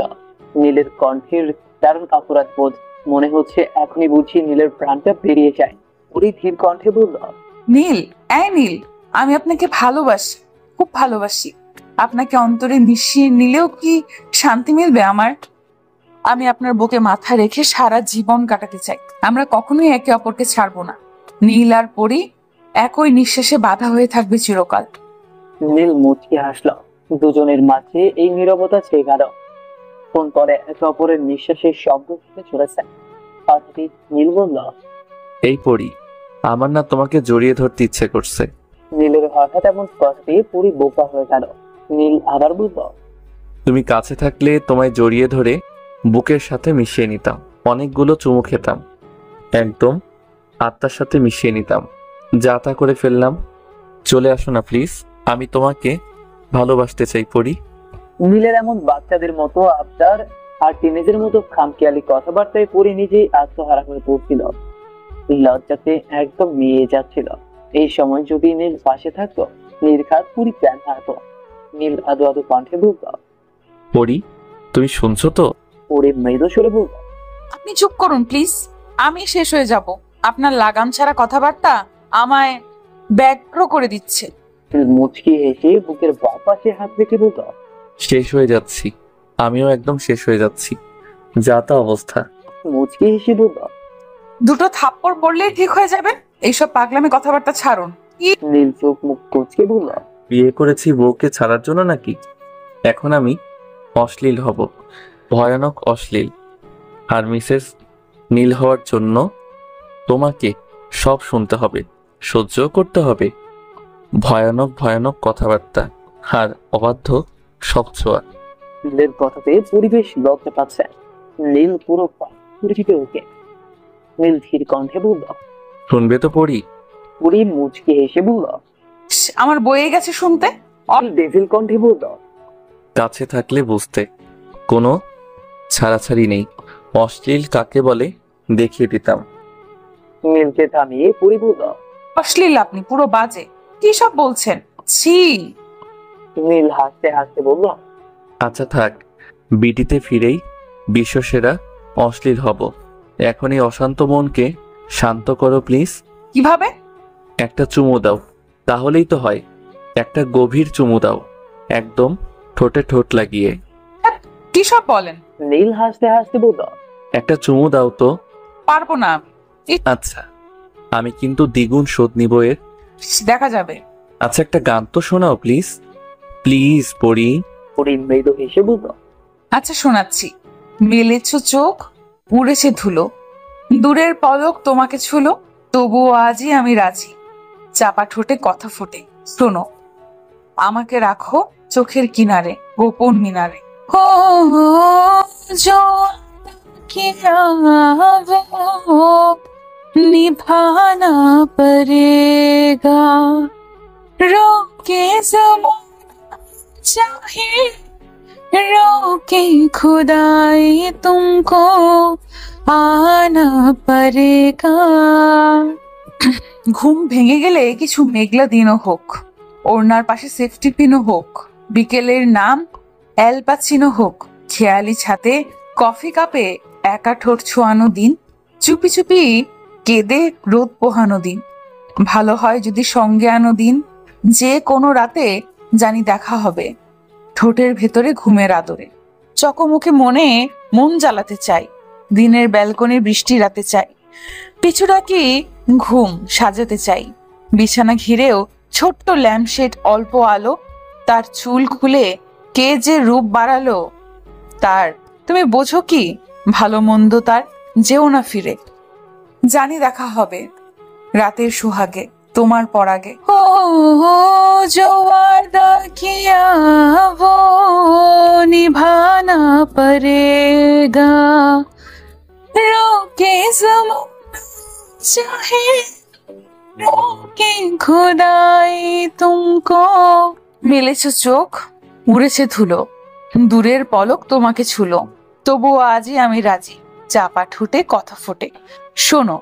নীলের কণ্ঠের দারুণ অপরাধ বোধ। মনে হচ্ছে এখনই বুঝি নীলের প্রাণটা বেরিয়ে যায়। পরী ধীর কণ্ঠে বলল, নীল, এই নীল, আমি আপনাকে ভালোবাসি, খুব ভালোবাসি। আপনাকে অন্তরে মিশিয়ে নিলেও কি শান্তি মিলবে আমার? আমি আপনার বুকে মাথা রেখে সারা জীবন কাটাতে চাই। আমরা কখনোই একে অপরকে ছাড়বো না। নীল আর পরি একই নিঃশ্বাসে বাধা হয়ে থাকবে চিরকাল। নীল মুচকি হাসলো। দুজনের মাঝে এই নীরবতা ছেয়ে গেল। ফোন করে একে অপরের নিঃশ্বাসের শব্দ শুনে চলেছে। হঠাৎই নীল বলল, এই পড়ি, আমার না তোমাকে জড়িয়ে ধরতে ইচ্ছে করছে। নীলের হঠাৎ এমন কথাতে পুরি বোকা হয়ে গেল। নীল আবার বলল, তুমি কাছে থাকলে তোমায় জড়িয়ে ধরে বুকের সাথে মিশিয়ে নিতাম, অনেকগুলো চুমু খেতাম, একদম আত্মার সাথে মিশিয়ে নিতাম। যা তা করে ফেললাম। চলে আসো না প্লিজ, আমি তোমাকে ভালোবাসতে চাই পড়ি। নীলের এমন বাচ্চাদের মতো আবদার আর টিনেজের মতো খামখেয়ালি কথাবার্তায় পুরি নিজেই আত্মহারা হয়ে পড়ছিল। লজ্জাতে একদম মিয়ে যাচ্ছিল। এই সময় যদি নীল পাশে থাকতো, নির্ঘাত পুরি প্যান হারতো। নীল আদো আদো কণ্ঠে বলল, পড়ি, তুমি শুনছো তো? পুরি মৃদু সুরে বলল, আপনি চুপ করুন প্লিজ। আমি শেষ হয়ে যাব। আপনার লাগাম ছাড়া কথাবার্তা আমায় ব্যগ্র করে দিচ্ছে। নীল মুচকি হেসে বুকের বাঁ পাশে হাত রেখে বলল, শেষ হয়ে যাচ্ছি, আমিও একদম শেষ হয়ে যাচ্ছি। যা তা অবস্থা। মুচকি হেসে বলল। দুটো থাপ্পড় পড়লেই ঠিক হয়ে যাবেন। এইসব পাগলামি কথাবার্তা ছাড়ুন। নীল চোখ মুখ কুচকে বলল, বিয়ে করেছি বউকে ছাড়ার জন্য নাকি? এখন আমি অশ্লীল হব, ভয়ানক অশ্লীল। আর মিসেস নীল হওয়ার জন্য তোমাকে সব শুনতে হবে, সহ্য করতে হবে। ভয়ানক ভয়ানক কথাবার্তা আর অবাধ্য সব ছোঁয়া। নীলের কথাতে পরিবেশ লজ্জা পাচ্ছে। নীল পুরো পুরিটিকে ওকে। নীল ধীর কণ্ঠে বলল, শুনবে তো পড়ি? পুরি মুচকি হেসে বলল, আমার বয়ে গেছে শুনতে। ডেভিল কণ্ঠে বলল, কাছে থাকলে বুঝতে। কোনো ছাড়াছাড়ি নেই। অশ্লীল কাকে বলে দেখিয়ে দিতাম। নীলকে থামিয়ে পুরি বলল, অশ্লীল আপনি, পুরো বাজে। কি সব বলছেন? ছি। নীল হাসতে হাসতে বলল, আচ্ছা থাক, বিটিতে ফিরেই বিশ্বসেরা অশ্লীল হব। এখন এই অশান্ত মনকে শান্ত করো প্লিজ। কিভাবে? একটা চুমু দাও, তাহলেই তো হয়। একটা গভীর চুমু দাও, একদম ঠোঁটে ঠোঁট লাগিয়ে। কি সব বলেন? নীল হাসতে হাসতে বলল, একটা চুমু দাও তো। পারবো না। আচ্ছা, আমি কিন্তু দ্বিগুণ শোধ নিব এর। দেখা যাবে। আচ্ছা, একটা গান তো শোনাও প্লিজ। প্লিজ পড়ি। পুরি মৃদু হেসে বলল, আচ্ছা শোনাচ্ছি। মেলেছ চোখ, উড়েছে ধুলো, দূরের পলক তোমাকে ছুলো, তবুও আজই আমি রাজি। চাপা ঠোঁটে কথা ফোটে, শোনো, আমাকে রাখো চোখের কিনারে, গোপন মিনারে। ও जो किया वो निभाना पड़ेगा, रोके ज़माना चाहे रोके खुदाई, तुमको आना पड़ेगा। ঘুম ভেঙে গেলে কিছু মেঘলা দিনও হোক, ওড়নার পাশে সেফটি পিনও হোক, বিকেলের নাম এল পাচিনো হোক, খেয়ালি ছাতে কফি কাপে একা ঠোঁট ছোঁয়ানো দিন, চুপি চুপি কেঁদে রোদ পোহানো দিন, ভালো হয় যদি সঙ্গে আনো দিন, যে কোনো রাতে জানি দেখা হবে, ঠোঁটের ভেতরে ঘুমের আদরে, চকমুখে মনে মন জ্বালাতে চাই, দিনের ব্যালকনি বৃষ্টি রাতে চাই, পিছু ডাকি ঘুম সাজাতে চাই, বিছানা ঘিরেও ছোট্ট ল্যাম্পশেড অল্প আলো, তার চুল খুলে কে যে রূপ বাড়ালো তার, তুমি বোঝো কি ভালো মন্দ তার, যেও না ফিরে, জানি দেখা হবে রাতের সুহাগে তোমার পরাগে। ও जो वादा किया वो निभाना पड़ेगा, रोके ज़माना चाहे रोके खुदाई, तुमको মেলেছ চোখ, উড়েছে ধুলো, দূরের পলক তোমাকে ছুলো, তবুও আজই আমি রাজি। চাপা ঠোঁটে কথা ফোটে, শোনো,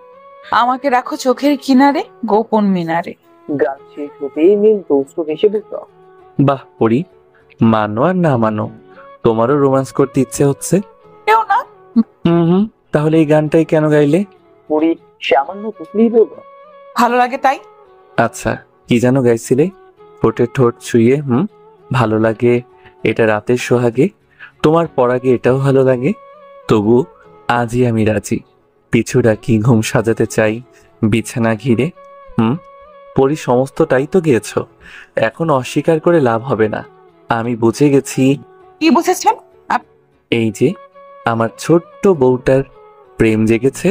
আমাকে রাখো চোখের কিনারে, গোপন মিনারে। গান শেষ হতেই নীল দুষ্ট হেসে বলল, বাহ পড়ি, মানো আর না মানো, তোমারও রোম্যান্স করতে ইচ্ছে হচ্ছে। কেউ না। হুম, তাহলে এই গানটাই কেন গাইলে? পুরি সামান্য তুতলিয়ে বলল, ভালো লাগে তাই। আচ্ছা, কি যেন গাইছিলে? ঠোঁটে ঠোঁট ছুঁয়ে, ভালো লাগে এটা রাতের সোহাগে, তোমার পরাগে এটাও ভালো লাগে, তবু আজই আমি রাজি। পিছু ডাকি, ঘুম সাজাতে চাই বিছানা ঘিরে। পরি সমস্তটাই তো গিয়েছ, এখন অস্বীকার করে লাভ হবে না। আমি বুঝে গেছি। কি বুঝেছেন? এই যে আমার ছোট্ট বউটার প্রেম জেগেছে,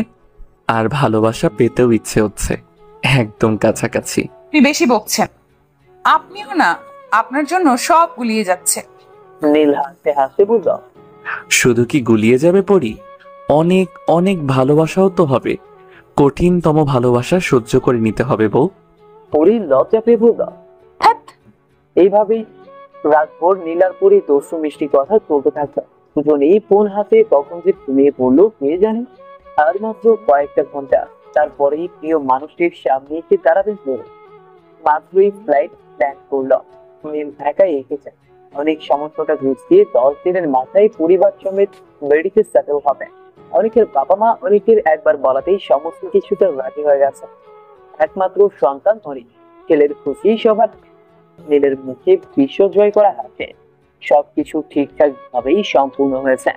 আর ভালোবাসা পেতেও ইচ্ছে হচ্ছে, একদম কাছাকাছি। আপনি বেশি বকছেন। আপনিও না, আপনার জন্য সব গুলিয়ে যাচ্ছে। নীল হাসতে হাসতে বলল, শুধু কি গুলিয়ে যাবে পরি, অনেক অনেক ভালোবাসাও তো হবে। কঠিনতম ভালোবাসা সহ্য করে নিতে হবে বউ। পরি লজ্জা পেয়ে বলল, হ্যাঁ, এইভাবেই রাতভর নীল আর পরি দস্যু মিষ্টি কথা চলতে থাকলো। দুজনেই ফোন হাতে কখন যে ঘুমিয়ে পড়লো কে জানে। আর মাত্র কয়েকটা ঘন্টা, তারপরেই প্রিয় মানুষটির সামনে এসে দাঁড়াবে নীল। মাত্রই ফ্লাইট ল্যান্ড করলো। নীল একাই এঁকেছে অনেক সমস্যাটা ঘুষিয়ে 10 দিনের মাথায় পরিবার সমেত বেড়িতে সেটেল হবে। অনেকের বাবা মা অনেকের একবার বলাতেই সমস্ত কিছুতে রাজি হয়ে গেছে। একমাত্র সন্তান অনেক, ছেলের খুশি সবার। নীলের মুখে বিশ্ব জয় করা হাসে। সবকিছু ঠিকঠাক ভাবেই সম্পূর্ণ হয়েছে।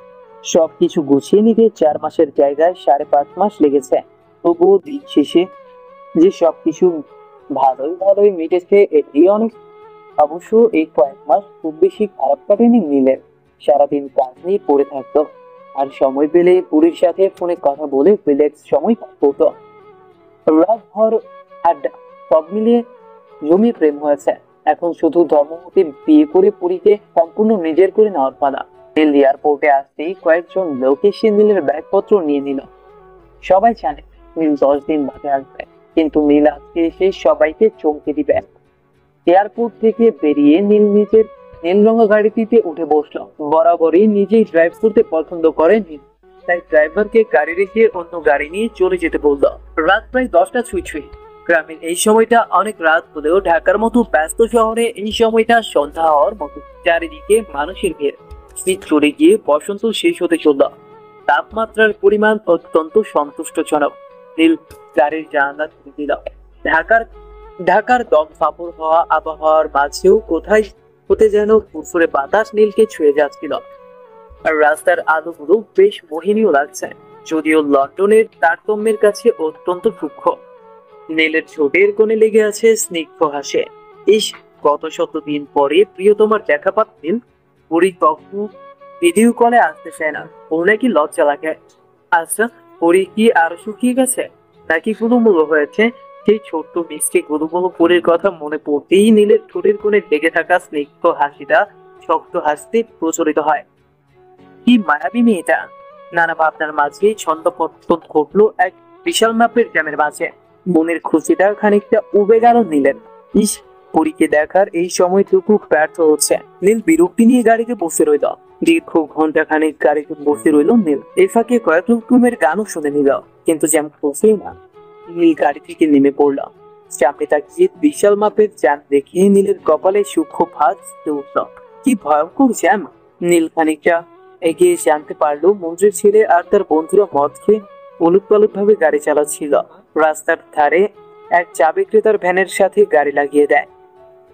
সবকিছু গুছিয়ে নিতে 4 মাসের জায়গায় 5.5 মাস লেগেছে। তবুও দিন শেষে যে সবকিছু ভালোই মিটেছে এটি অনেক। অবশ্য এই কয়েক মাস খুব বেশি খারাপ কাটেনি নীলের। সারাদিন কাজ নিয়ে পড়ে থাকতো, আর সময় পেলে পুরীর সাথে ফোনে কথা বলে রিল্যাক্স সময় করতো। রাত ভর আড্ডা, সব মিলিয়ে জমিয়ে প্রেম হয়েছে। এখন শুধু ধর্মমতি বিয়ে করে পুরীকে সম্পূর্ণ নিজের করে নেওয়ার পালা। নীল এয়ারপোর্টে আসতেই কয়েকজন লোক এসে নীলের ব্যাগপত্র নিয়ে নিল। সবাই জানে নীল 10 দিন বাদে আসবে, কিন্তু নীল আজকে এসে সবাইকে চমকে দিবে। এয়ারপোর্ট থেকে বেরিয়ে নীল নিজের নীল রঙা গাড়িটিতে উঠে বসলো। বরাবরই নিজেই ড্রাইভ করতে পছন্দ করে নীল, তাই ড্রাইভারকে গাড়ি রেখে অন্য গাড়ি নিয়ে চলে যেতে বলল। রাত প্রায় 10টা ছুঁই। গ্রামের এই সময়টা অনেক রাত হলেও ঢাকার মতো ব্যস্ত শহরে এই সময়টা সন্ধ্যা হওয়ার মতো। চারিদিকে মানুষের ভিড়। শীত চলে গিয়ে বসন্ত শেষ হতে চলল। তাপমাত্রার পরিমাণ অত্যন্ত সন্তুষ্টজনক। নীল গাড়ির জানালা খুলে দিল। ঢাকার দম ফাঁপড় হওয়া আবহাওয়ার মাঝেও কোথায় হতে যেন ফুরফুরে বাতাস নীলকে ছুঁয়ে যাচ্ছিল। আর রাস্তার আলোগুলো বেশ মোহিনীয় লাগছে, যদিও লন্ডনের তারতম্যের কাছে অত্যন্ত সূক্ষ্ম। নীলের ঠোঁটের কোণে লেগে আছে স্নিগ্ধ হাসে। ইস, গত 7 দিন পরে প্রিয়তমার দেখা পাচ্ছেন। পুরী কখনো ভিডিও কলে আসতে চায় না, ওর নাকি লজ্জা লাগে। আচ্ছা, পুরী কি আরো শুকিয়ে গেছে নাকি গুলুমুলু হয়েছে? সেই ছোট্ট মিষ্টি গুলুমুলু পুরীর কথা মনে পড়তেই নীলের ঠোঁটের কোণে লেগে থাকা স্নিগ্ধ হাসিটা শক্ত হাসতে প্রচলিত হয়। কি মায়াবী মেয়েটা! নানা ভাবনার মাঝে ছন্দপতন ঘটলো এক বিশাল মাপের জ্যামের মাঝে। মনের খুশিটা খানিকটা উবে গেল নীলের। ইস, পুরীকে দেখার এই সময়টুকু ব্যর্থ হচ্ছে। নীল বিরক্তি নিয়ে গাড়িতে বসে রইল। দীর্ঘ ঘন্টা খানিক গাড়িতে বসে রইল নীল। এই ফাঁকে কয়েক রকমের গানও শুনে নিল, কিন্তু যেমন খুশি না। নীল গাড়ি থেকে নেমে পড়ল। সামনে তাকিয়ে বিশাল মাপের জ্যাম দেখে নীলের কপালে সূক্ষ্ম ভাঁজ উঠল। কি ভয়ঙ্কর জ্যাম! নীল খানিকটা এগিয়ে জানতে পারলো মন্ত্রীর ছেলে আর তার বন্ধুরা মদ খেয়ে উলটপালট ভাবে গাড়ি চালাচ্ছিল। রাস্তার ধারে এক চা বিক্রেতার ভ্যানের সাথে গাড়ি লাগিয়ে দেয়।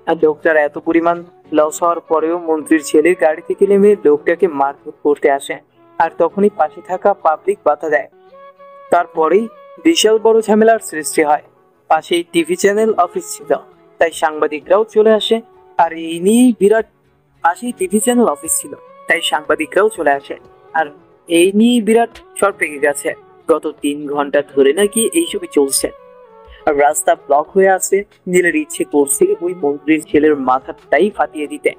আর লোকটার এত পরিমাণ লস হওয়ার পরেও মন্ত্রীর ছেলে গাড়ি থেকে নেমে লোকটাকে মারধর করতে আসে, আর তখনই পাশে থাকা পাবলিক বাধা দেয়। তারপরেই বিশাল বড় ঝামেলার সৃষ্টি হয়। পাশেই টিভি চ্যানেল অফিস ছিল, তাই সাংবাদিকরাও চলে আসে। আর এই নিয়েই বিরাট শর্ট পেকে গেছে। গত 3 ঘন্টা ধরে নাকি এইসবই চলছে। আর রাস্তা ব্লক হয়ে আছে। নীলের ইচ্ছে করছে ওই মন্ত্রীর ছেলের মাথাটাই ফাটিয়ে দিতে।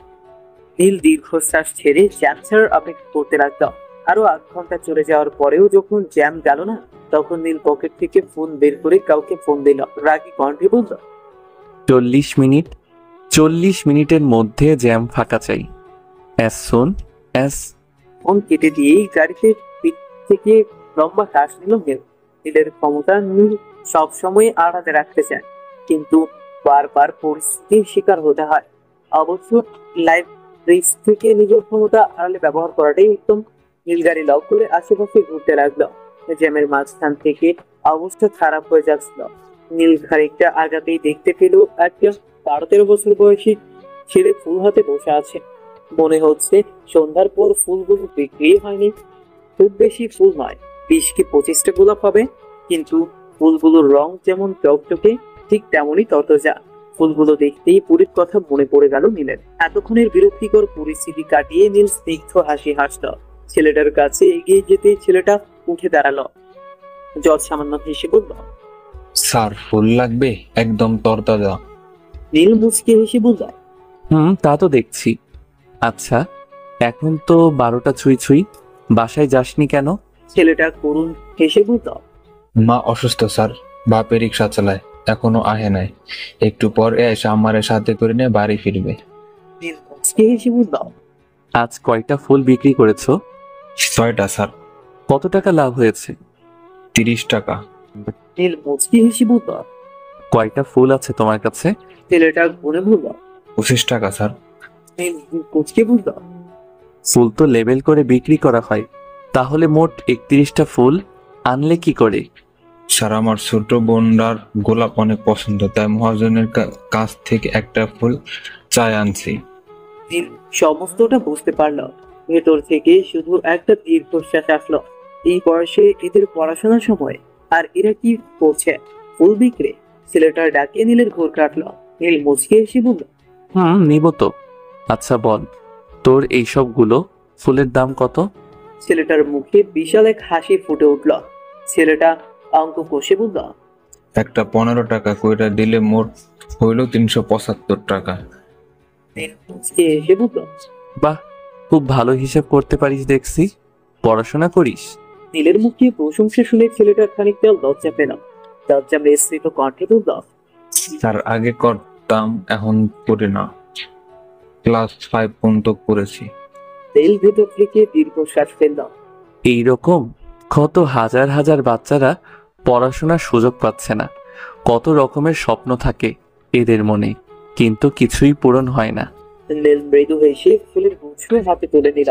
নীল দীর্ঘশ্বাস ছেড়ে জ্যাম ছাড়ার অপেক্ষা করতে লাগলো। আরো 8 ঘন্টা চলে যাওয়ার পরেও যখন জ্যাম গেল না, তখন নীল পকেট থেকে ফোন বের করে কাউকে ফোন দিল। রাগী কণ্ঠে বলল, 40 মিনিটের মধ্যে জ্যাম ফাঁকা চাই। ফোন কেটে দিয়েই গাড়িতে পিঠ থেকে লম্বা শ্বাস নিল নীল। নীলের ক্ষমতা নীল সবসময় আড়াতে রাখতে চায়, কিন্তু বারবার পরিস্থিতির শিকার হতে হয়। অবশ্য লাইফ রিস্ক থেকে নিজের ক্ষমতা আড়ালে ব্যবহার করাটাই উত্তম। নীল গাড়ি লক করে আশেপাশে ঘুরতে লাগলো। জ্যামের মাঝখান থেকে অবস্থা খারাপ হয়ে যাচ্ছিল। নীল খানিকটা আগাতেই দেখতে পেল একটা 12-13 বছর বয়সী ছেলে ফুল হাতে বসে আছে। মনে হচ্ছে সন্ধ্যার পর ফুলগুলো বিক্রি হয়নি। খুব বেশি ফুল নয়, 20 কি 25টা গোলাপ হবে, কিন্তু ফুলগুলোর রং যেমন টকটকে ঠিক তেমনই তরতাজা। ফুলগুলো দেখতেই পুরীর কথা মনে পড়ে গেল নীলের। এতক্ষণের বিরক্তিকর পরিস্থিতি কাটিয়ে নীল স্নিগ্ধ হাসি হাসল। ছেলেটার কাছে এগিয়ে যেতে ছেলেটা উঠে দাঁড়ালো। জজ সামান্য হেসে বলল, স্যার ফুল লাগবে, একদম তরতাজা। নীল মুচকে হেসে বলল, তা তো দেখছি। আচ্ছা, এখন তো 12টা ছুঁই ছুঁই, বাসায় যাসনি কেন? ছেলেটা করুণ হেসে বলল, মা অসুস্থ স্যার, বাপে রিক্সা চালায়, এখনো আহে নাই, একটু পর এসে আমারে সাথে করে নিয়ে বাড়ি ফিরবে। নীল মুচকে হেসে বলল, আজ কয়টা ফুল বিক্রি করেছো? 6টা স্যার। কত টাকা লাভ হয়েছে? 30 টাকা। নীল মুচকে হেসে বলল। কয়টা ফুল আছে তোমার কাছে? ছেলেটা ঘুরে বলল। 25 টাকা স্যার। নীল মুচকে বলল, ফুল তো লেবেল করে বিক্রি করা হয়, তাহলে মোট 31টা ফুল আনলে কি করে? স্যার আমার ছোট বোনটার গোলাপ অনেক পছন্দ, তাই মহাজনের কাছ থেকে একটা ফুল চাই আনছি। নীল সমস্তটা বুঝতে পারলো। ভেতর থেকে শুধু একটা দীর্ঘশ্বাস আসলো। এই বয়সে এদের পড়াশোনার সময়, আর এরা কি করছে? ফুল বিক্রি। ছেলেটার ডাকে নীলের ঘোর কাটলো। নীল মুচকে এসে বলল, নিব তো। আচ্ছা বল, তোর এই সবগুলো ফুলের দাম কত? ছেলেটার মুখে বিশাল এক হাসি ফুটে উঠল। ছেলেটা অঙ্ক কষে বলল, একটা 15 টাকা কইরা দিলে মোট হইল 375 টাকা। নীল মুচকে এসে বলল, বাহ, খুব ভালো হিসাব করতে পারিস দেখছি। পড়াশোনা করিস? নীলের মুখে প্রশংসা শুনে ছেলেটা খানিকটা লজ্জা পেল। লজ্জা মিশ্রিত কণ্ঠে বলল, স্যার আগে করতাম, এখন করি না, ক্লাস 5 পর্যন্ত করেছি। তেল ভেতর থেকে দীর্ঘশ্বাস ফেলল। এইরকম কত হাজার হাজার বাচ্চারা পড়াশোনার সুযোগ পাচ্ছে না। কত রকমের স্বপ্ন থাকে এদের মনে, কিন্তু কিছুই পূরণ হয় না। নীল মৃদু হেসে ফুলের গুচ্ছ হাতে তুলে নিল।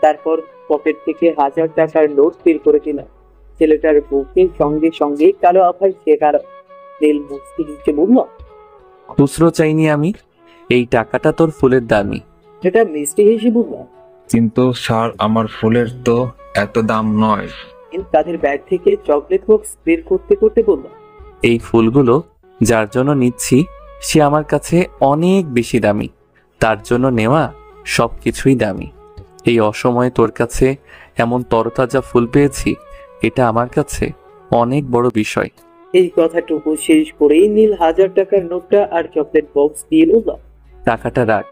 তারপর পকেট থেকে 1000 টাকার নোট বের করে দিল। ছেলেটার বুকের সঙ্গে সঙ্গে কালো আভায় সে গেল। নীল মুচকি হেসে বলল, খুচরো চাইনি আমি, এই টাকাটা তোর ফুলের দামি। সেটা মিষ্টি হেসে বলল। কিন্তু স্যার আমার ফুলের তো এত দাম নয়। নীল তাদের ব্যাগ থেকে চকলেট বক্স বের করতে করতে বলল, এই ফুলগুলো যার জন্য নিচ্ছি সে আমার কাছে অনেক বেশি দামি, তার জন্য নেওয়া সবকিছুই দামি। এই অসময়ে তোর কাছে এমন তরতাজা ফুল পেয়েছি, এটা আমার কাছে অনেক বড় বিষয়। এই কথাটুকু শেষ করেই নীল 1000 টাকার নোটটা আর চকলেট বক্স দিয়ে বলল, টাকাটা রাখ,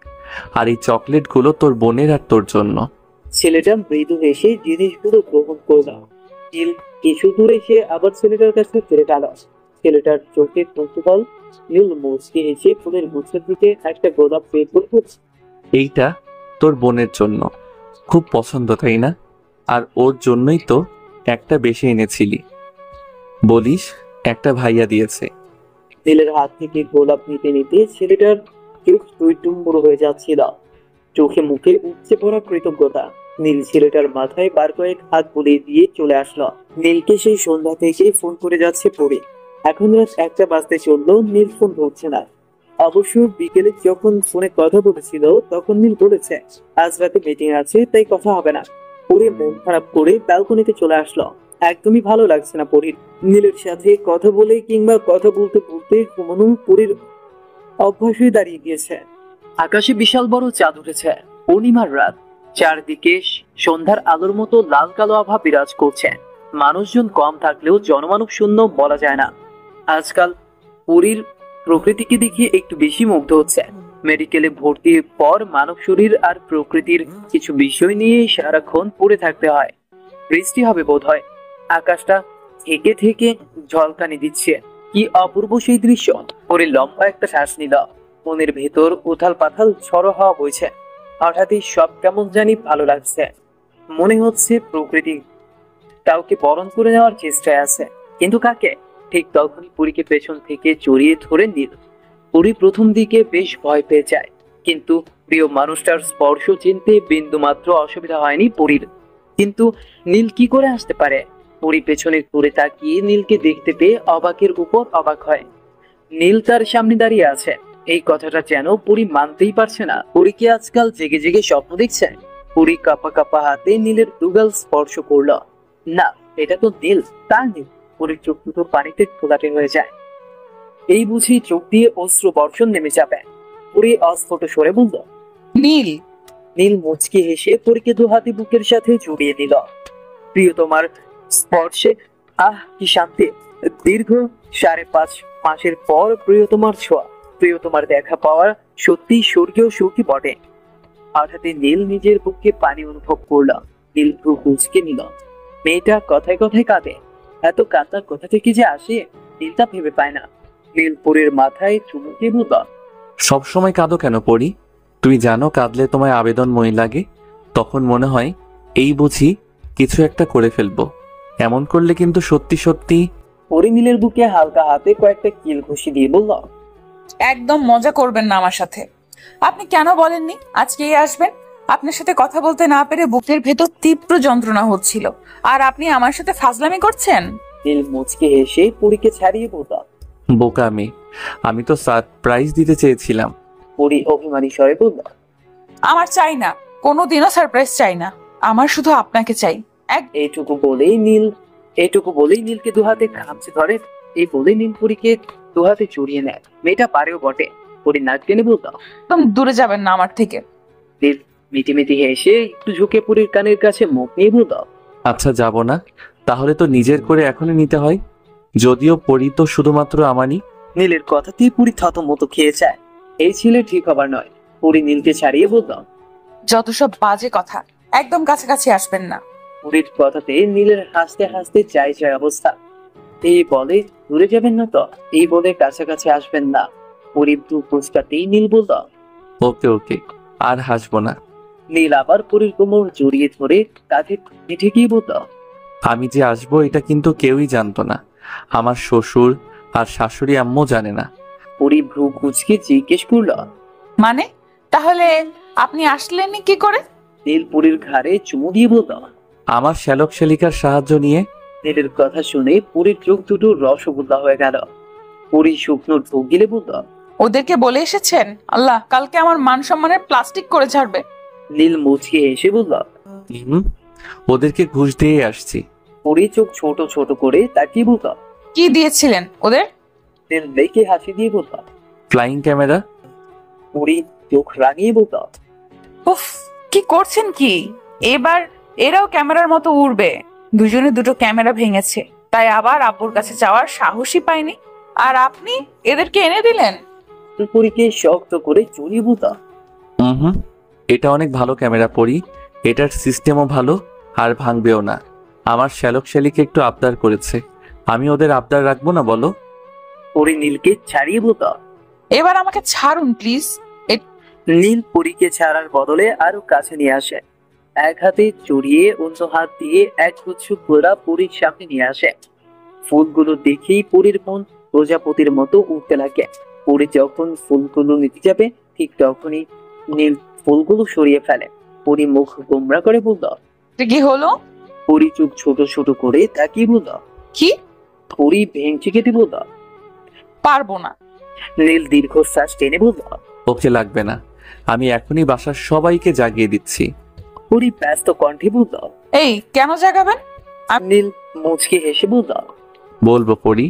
আর এই চকলেটগুলো তোর বোনের আর তোর জন্য। ছেলেটা মৃদু হেসে জিনিসগুলো গ্রহণ করল। নীল কিছু দূরে এসে আবার ছেলেটার কাছে ফিরে গেল। ছেলেটার চোখে কৌতূহল। নীল মুচকি হেসে ফুলের গুচ্ছের দিকে একটা গোলাপ বের করে বলল, এইটা তোর বোনের জন্য, খুব পছন্দ তাই না? আর ওর জন্যই তো একটা বেশি এনেছিলি, বলিস একটা ভাইয়া দিয়েছে। নীলের হাত থেকে গোলাপ নিতে নিতে ছেলেটার চোখ টুইটুম্বুর হয়ে যাচ্ছিল। চোখে মুখে উপচে পড়া কৃতজ্ঞতা। নীল ছেলেটার মাথায় বার কয়েক হাত বুলিয়ে দিয়ে চলে আসলো। নীলকে সেই সন্ধ্যা থেকে ফোন করে যাচ্ছে পড়ে। এখন রাত 1টা বাজতে চললো, নীল ফোন ধরছে না। অবশ্য বিকেলে যখন ফোনে কথা বলেছিল তখন নীল বলেছে আজ রাতে মিটিং আছে, তাই কথা হবে না। পরে মন খারাপ করে ব্যালকনিতে চলে আসলো। একদমই ভালো লাগছে না পরীর। নীলের সাথে কথা বলে কিংবা কথা বলতে বলতে ঘুমানো পরীর অভ্যাস হয়ে দাঁড়িয়ে গিয়েছে। আকাশে বিশাল বড় চাঁদ উঠেছে। পূর্ণিমার রাত। চারদিকে সন্ধ্যার আলোর মতো লাল কালো আভা বিরাজ করছে। মানুষজন কম থাকলেও জনমানব শূন্য বলা যায় না। আজকাল পুরীর প্রকৃতিকে দেখে একটু বেশি মুগ্ধ হচ্ছে। মেডিকেলে ভর্তির পর মানব শরীর আর প্রকৃতির কিছু বিষয় নিয়ে সারাক্ষণ পড়ে থাকতে হয়। বৃষ্টি হবে বোধ হয়। আকাশটা থেকে থেকে ঝলকানি দিচ্ছে। কি অপূর্ব সেই দৃশ্য। পরে লম্বা একটা শ্বাস নিল। মনের ভেতর উথাল পাথাল ঝড়ো হাওয়া বইছে। হঠাৎই সব কেমন জানি ভালো লাগছে। মনে হচ্ছে প্রকৃতি কাউকে বরণ করে নেওয়ার চেষ্টায় আছে, কিন্তু কাকে? ঠিক তখনই পুরীকে পেছন থেকে জড়িয়ে ধরে নীল। পুরী প্রথম দিকে বেশ ভয় পেয়ে যায়, কিন্তু প্রিয় মানুষটার স্পর্শ চিনতে বিন্দু মাত্র অসুবিধা হয়নি পুরীর। কিন্তু নীল কি করে আসতে পারে? পুরী পেছনে ঘুরে তাকিয়ে নীলকে দেখতে পেয়ে অবাকের উপর অবাক হয়। নীল তার সামনে দাঁড়িয়ে আছে, এই কথাটা যেন পুরী মানতেই পারছে না। পুরী কি আজকাল জেগে জেগে স্বপ্ন দেখছে? পুরি কাপা কাপা হাতে নীলের দুগাল স্পর্শ করলো। না, এটা তো নীল, তার নীল। পুরীর চোখ দুটো পানিতে ঘোলাটে হয়ে যায়। এই বুঝি চোখ দিয়ে অশ্রু বর্ষণ নেমে যাবে। পুরি অস্ফুট সরে বলল, নীল। নীল মুচকি হেসে পুরীকে দু হাতে বুকের সাথে জড়িয়ে নিল। প্রিয়তমার স্পর্শে আহ কি শান্তি! দীর্ঘ 5.5 মাসের পর প্রিয়তমার ছোঁয়া, প্রিয়তমার দেখা পাওয়া সত্যি স্বর্গীয় সুখী বটে। হঠাৎ নীল নিজের বুকে পানি অনুভব করল। নীল ভ্রু কুঁচকে নিল। মেয়েটা কথায় কথায় কাঁদে। এত কান্নার কোথা থেকে যে আসে নীলটা ভেবে পায় না। নীল পুরীর মাথায় চুমু দিয়ে বলল, সবসময় কাঁদো কেন পড়ি? তুমি জানো কাঁদলে তোমায় আবেদনময়ী লাগে। তখন মনে হয় এই বুঝি কিছু একটা করে ফেলবো। এমন করলে কিন্তু সত্যি সত্যি। পরি নীলের বুকে হালকা হাতে কয়েকটা কিল ঘুষি দিয়ে বলল, একদম মজা করবেন না আমার সাথে। আপনি কেন বলেননি আজকেই আসবেন? আপনার সাথে কথা বলতে না পেরে বুকের ভেতর তীব্র যন্ত্রণা হচ্ছিল, আর আপনি আমার সাথে ফাজলামি করছেন। নীল মুচকে হেসে পুরীকে ছাড়িয়ে বলল, বোকা মেয়ে, আমি তো সারপ্রাইজ দিতে চেয়েছিলাম। পরি অভিমানী স্বরে বলল, আমার চাই না, কোনোদিনও সারপ্রাইজ চাই না। আমার শুধু আপনাকে চাই। এইটুকু বলেই নীলকে দু হাতে খামচে ধরে। এই বলেই নীল পুরীকে দু হাতে জড়িয়ে নেয়। মেয়েটা পারেও বটে। পরি নাক টেনে বলল, একদম দূরে যাবেন না আমার থেকে। নীল মিটিমিটি হেসে একটু ঝুঁকে পুরীর কানের কাছে মুখ নিয়ে বলল, আচ্ছা যাব না, তাহলে তো নিজের করে এখনই নিতে হয়। যদিও পড়ি তো শুধুমাত্র আমারই। নীলের কথাতেই পুরী থতমত খেয়ে যায়। এই ছেলে ঠিক হবার নয়। পুরী নীলকে ছাড়িয়ে বলল, যত সব বাজে কথা, একদম কাছাকাছি আসবেন না। পুরীর কথাতে নীলের হাসতে হাসতে যায় অবস্থা। এই বলে দূরে যাবেন না তো, এই বলে কাছাকাছি আসবেন না। পুরী দু পুচকাতেই নীল বলল, ওকে ওকে, আর হাসবো না। নীল আবার পুরীর কোমর জড়িয়ে ধরে কাঁধে ঠেকিয়ে বলল, আমি যে আসবো এটা কিন্তু কেউই জানতো না। আমার শ্বশুর আর শাশুড়ি আম্মু জানে না। পুরী ভ্রু কুঁচকে জিজ্ঞেস করল, মানে তাহলে আপনি আসলেনই কি করে? নীল পুরীর ঘাড়ে চুমু দিয়ে বলল। আমার শ্যালক শালিকার সাহায্য নিয়ে। নীলের কথা শুনে পুরীর চোখ দুটো রসগোল্লা হয়ে গেল। পুরী শুকনো ঢোক গিলে বলল, ওদেরকে বলে এসেছেন? আল্লাহ কালকে আমার মান সম্মানের প্লাস্টিক করে ছাড়বে। নীল মুচকে এসে বলল, ওদেরকে ঘুষ দিয়ে আসছি। পুরী চোখ ছোট ছোট করে তাকিয়ে বলল, কি দিয়েছিলেন ওদের? নীল দেখে হাসি দিয়ে বলল। Flying camera. পুরী চোখ রাঙিয়ে বলল, উফ, কি করছেন কি? এবার এরাও ক্যামেরার মতো উড়বে। দুজনে দুটো ক্যামেরা ভেঙেছে, তাই আবার আব্বুর কাছে যাওয়ার সাহসই পাইনি। আর আপনি এদেরকে এনে দিলেন। পুরীকে শক্ত করে জড়িয়ে বলল, হুম, এটা অনেক ভালো ক্যামেরা পড়ি। এটার সিস্টেমও ভালো, আর ভাঙবেও না। আমার শ্যালক শালিকে একটু আবদার করেছে, আমি ওদের আবদার রাখবো না বলো? পুরী নীলকে ছাড়িয়ে বলল। এবার আমাকে ছাড়ুন প্লিজ। নীল পুরীকে ছাড়ার বদলে আরো কাছে নিয়ে আসে। এক হাতে জড়িয়ে অন্য হাত দিয়ে এক গুচ্ছ গোলাপ পুরীর সামনে নিয়ে আসে। ফুলগুলো দেখেই পুরীর মন প্রজাপতির মতো উঠতে লাগে। পুরী যখন ফুলগুলো নিতে যাবে ঠিক তখনই নীল ফুলগুলো সরিয়ে ফেলে। পুরী মুখ গোমরা করে বলল, কি হলো? পুরী চোখ ছোট ছোট করে তাকিয়ে বলল, কি? পুরী ভেঙচি কেটে বলল, পারবো না। নীল দীর্ঘশ্বাস টেনে বলল, ওকে লাগবে না, আমি এখনই বাসার সবাইকে জাগিয়ে দিচ্ছি। পুরী ব্যস্ত কণ্ঠে বলল। এই কেন জাগাবেন? নীল মুচকে হেসে বলল, বলবো পড়ি,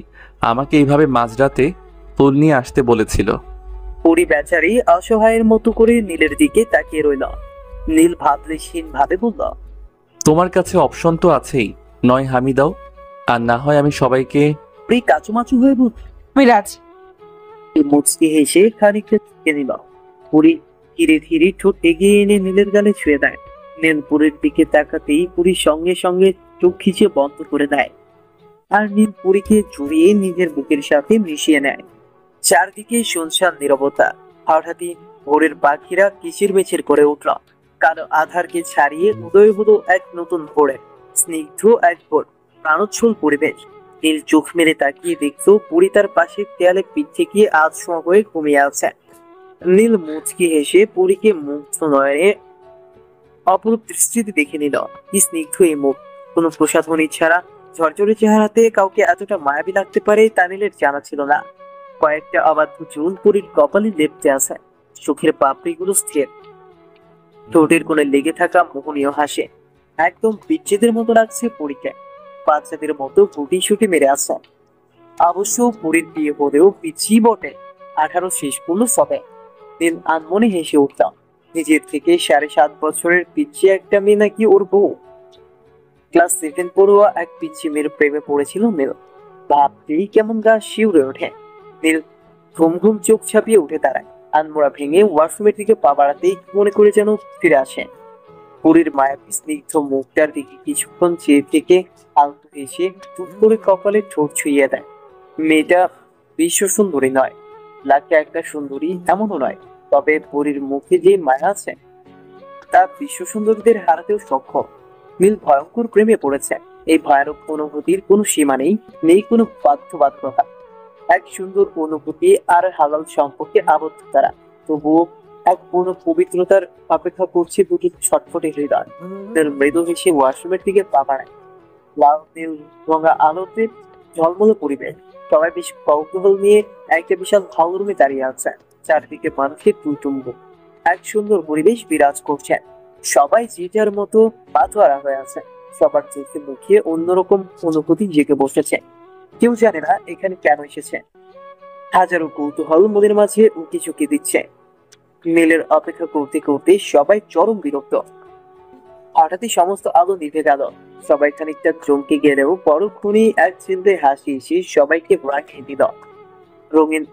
আমাকে এইভাবে মাঝরাতে ফুল নিয়ে আসতে বলেছিল। পুরী বেচারি অসহায়ের মতো করে নীলের দিকে তাকিয়ে রইল। নীল ভাবলেশহীন ভাবে বলল, তোমার কাছে অপশন তো আছেই, নয় হামি দাও, আর না হয় আমি সবাইকে। পুরী কাচুমাচু হয়ে বলল। মিরাজ মুচকি হেসে খানিকটা চুকে নিল। পুরী ধীরে ধীরে ঠোঁট এগিয়ে এনে নীলের গালে ছুঁয়ে দেয়। নীল পুরীর দিকে তাকাতেই পুরী সঙ্গে সঙ্গে চোখ খিচে বন্ধ করে দেয়। আর নীল পুরীকে জড়িয়ে নিজের বুকের সাথে মিশিয়ে নেয়। চারদিকে শুনশান নীরবতা। হঠাৎই ভোরের পাখিরা কিচির মিচির করে উঠল। কালো আধারকে ছাড়িয়ে উদয় হলো এক নতুন ভোরে। স্নিগ্ধ এক ভোর, প্রাণোচ্ছল পরিবেশ। নীল চোখ মেরে তাকিয়ে দেখতো পুরী তার পাশে দেয়ালে পিঠ থেকে আধশোয়া হয়ে ঘুমিয়ে আছে। নীল মুচকি হেসে পুরীকে মুগ্ধ নয়নে অপরূপ দৃষ্টিতে দেখে নিল। কি স্নিগ্ধ এই মুখ! কোনো প্রসাধনী ছাড়া ঝরঝরে চেহারাতে কাউকে এতটা মায়াবী লাগতে পারে তা নীলের জানা ছিল না। কয়েকটা অবাধ্য চুল পুরীর কপালে লেপটে আছে। চোখের পাপড়িগুলো স্থির। ঠোঁটের কোণে লেগে থাকা মোহনীয় হাসে একদম বিচ্ছেদের মতো লাগছে পরীকে। বাচ্চাদের মতো গুটি সুটি মেরে আসে। অবশ্য পরীর বিয়ে হলেও পিচ্ছি বটে, 18 শেষ করলো সবে। নীল আনমনে হেসে উঠলাম, নিজের থেকে 7.5 বছরের পিচ্ছি একটা মেয়ে নাকি ওর বউ। ক্লাস 7 পড়ুয়া এক পিচ্ছি মেয়ের প্রেমে পড়েছিল নীল। ভাবতেই কেমন গা শিউরে ওঠে। নীল ঘুম ঘুম চোখ ছাপিয়ে উঠে দাঁড়ায়। আনমোড়া ভেঙে ওয়াশরুমের দিকে পা বাড়াতেই মনে করে যেন ফিরে আসে। পুরীর মায়াবী স্নিগ্ধ মুখটার দিকে কিছুক্ষণ চেয়ে থেকে আলতো হেসে চুপ করে কপালে ঠোঁট ছুঁয়ে দেয়। মেয়েটা বিশ্ব সুন্দরী নয়, লাখে একটা সুন্দরী এমনও নয়, তবে পুরীর মুখে যে মায়া আছে তা বিশ্ব সুন্দরীদের হারাতেও সক্ষম। নীল ভয়ঙ্কর প্রেমে পড়েছে। এই ভয়ানক অনুভূতির কোনো সীমা নেই, নেই কোনো বাধ্যবাধকতা। এক সুন্দর অনুভূতি আর হালাল সম্পর্কে আবদ্ধ তারা, তবুও এক পূর্ণ পবিত্রতার অপেক্ষা করছে দুটি ছটফটে হৃদয়। মৃদু হেসে ওয়াশরুমের দিকে পা বাড়ায়। লাল নীল রঙা আলোতে ঝলমলে পরিবেশ, সবাই বেশ কৌতূহল নিয়ে একটা বিশাল হল রুমে দাঁড়িয়ে আছে। চারদিকে মানুষের টুইটুম্বু, এক সুন্দর পরিবেশ বিরাজ করছে। সবাই যে যার মতো পাথোয়ারা হয়ে আছে। সবার চোখে মুখে অন্যরকম অনুভূতি জেগে বসেছে। কেউ জানে না এখানে কেন এসেছে। হাজারো কৌতূহল মনের মাঝে উঁকি ঝুঁকি দিচ্ছে। নীলের অপেক্ষা করতে করতে সবাই চরম বিরক্ত। হঠাৎই সমস্ত আলো নিভে গেল। সবাই খানিকটা চমকে গেলেও পরক্ষণেই এক চিন্তায় হাসি এসে সবাইকে রাখিয়ে দিল। রঙিন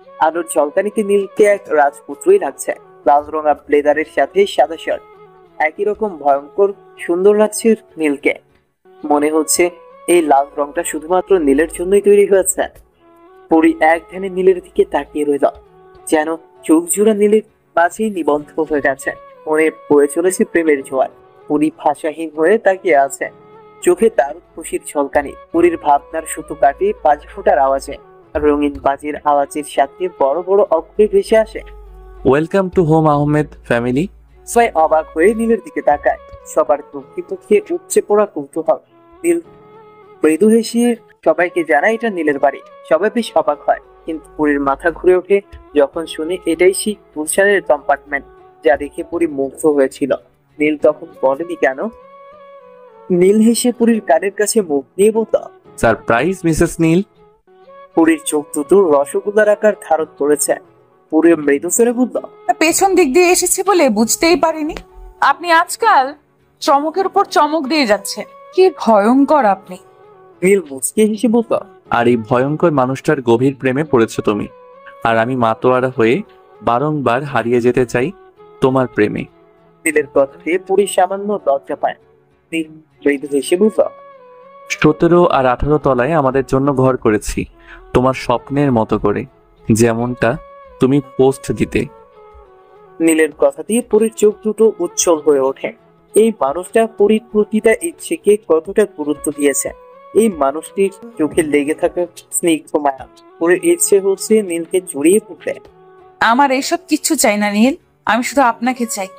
আলোর ঝলকানিতে নীলকে এক রাজপুত্রই লাগছে। লাল রঙা ব্লেজারের সাথে সাদা শার্ট, একই রকম ভয়ঙ্কর সুন্দর লাগছে নীলকে। মনে হচ্ছে এই লাল রংটা শুধুমাত্র নীলের জন্যই তৈরি হয়েছে। পরি এক ধ্যানে নীলের দিকে তাকিয়ে রইল, যেন চোখ জোড়া নীলের মাঝেই নিবন্ধ হয়ে গেছে। মনে বয়ে চলেছে প্রেমের জোয়ার। পরি ভাষাহীন হয়ে তাকিয়ে আছে, চোখে তার খুশির ঝলকানি। পুরীর ভাবনার সুতো কাটে বাজি ফোটার আওয়াজে। রঙিন বাজির আওয়াজের সাথে বড় বড় অক্ষরে ভেসে আসে, welcome to home Ahmed family. সবাই অবাক হয়ে নীলের দিকে তাকায়। সবার চোখে চোখে উপচে পড়া কৌতূহল। নীল মৃদু হেসে সবাইকে জানায় এটা নীলের বাড়ি। সবাই বেশ অবাক হয়, কিন্তু পুরীর মাথা ঘুরে ওঠে যখন শুনে এটাই সেই গুলশানের কম্পার্টমেন্ট, যা দেখে পুরী মুগ্ধ হয়েছিল। নীল তখন বলেনি কেন? নীল হেসে পুরীর কানের কাছে মুখ নিয়ে বলল, সারপ্রাইজ মিসেস নীল। পুরীর চোখ দুটো রসগোল্লার আকার ধারণ করেছে। পুরী মৃদু স্বরে বলল, পেছন দিক দিয়ে এসেছি বলে বুঝতেই পারিনি। আপনি আজকাল চমকের উপর চমক দিয়ে যাচ্ছেন। কি ভয়ঙ্কর আপনি। নীল মুচকে হেসে বলল, আর এই ভয়ঙ্কর মানুষটার গভীর প্রেমে পড়েছো তুমি, আর আমি মাতোয়ারা হয়ে বারংবার হারিয়ে যেতে চাই তোমার প্রেমে। নীলের কথাতে পুরী সামান্য লজ্জা পায়। নীল মৃদু হেসে বলল, 17 আর 18 তলায় আমাদের জন্য ঘর করেছি, তোমার স্বপ্নের মতো করে, যেমনটা তুমি পোস্ট দিতে। নীলের কথা দিয়ে পুরীর চোখ দুটো উজ্জ্বল হয়ে ওঠে। এই মানুষটা পুরীর প্রতিটা ইচ্ছেকে কতটা গুরুত্ব দিয়েছে। এই মানুষটির চোখে লেগে থাকা স্নিগ্ধ মায়া। পুরীর ইচ্ছে হচ্ছে নীলকে জড়িয়ে পড়তে। আমার এসব কিচ্ছু চাই না নীল, আমি শুধু আপনাকে চাই।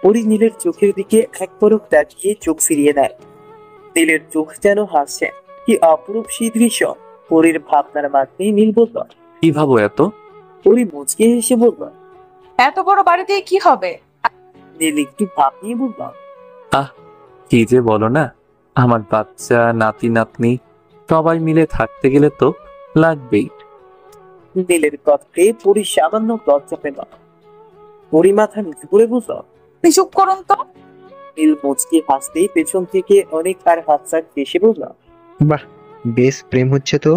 পুরী নীলের চোখের দিকে এক পলক তাকিয়ে চোখ ফিরিয়ে দেয়। নীলের চোখ যেন হাসছে। কি অপরূপ সেই দৃশ্য। পুরীর ভাবনার মাঝে নীল বলল, কি ভাবো এত? পুরী মুচকে হেসে বলল, এত বড় বাড়ি দিয়ে কি হবে? নীল একটু ভাব নিয়ে বলল, কি যে বলো না, আমার বাচ্চা নাতি নাতনি সবাই মিলে থাকতে গেলে তো লাগবেই। নীলের কথাতে পুরী সামান্য লজ্জা পেল। পুরী মাথা নিচু করে বলল, আপনি চুপ করুন তো। নীল মুচকি হাসতেই পেছন থেকে অনেক আর হাতছাট এসে বলল, বাহ, বেশ প্রেম হচ্ছে তো।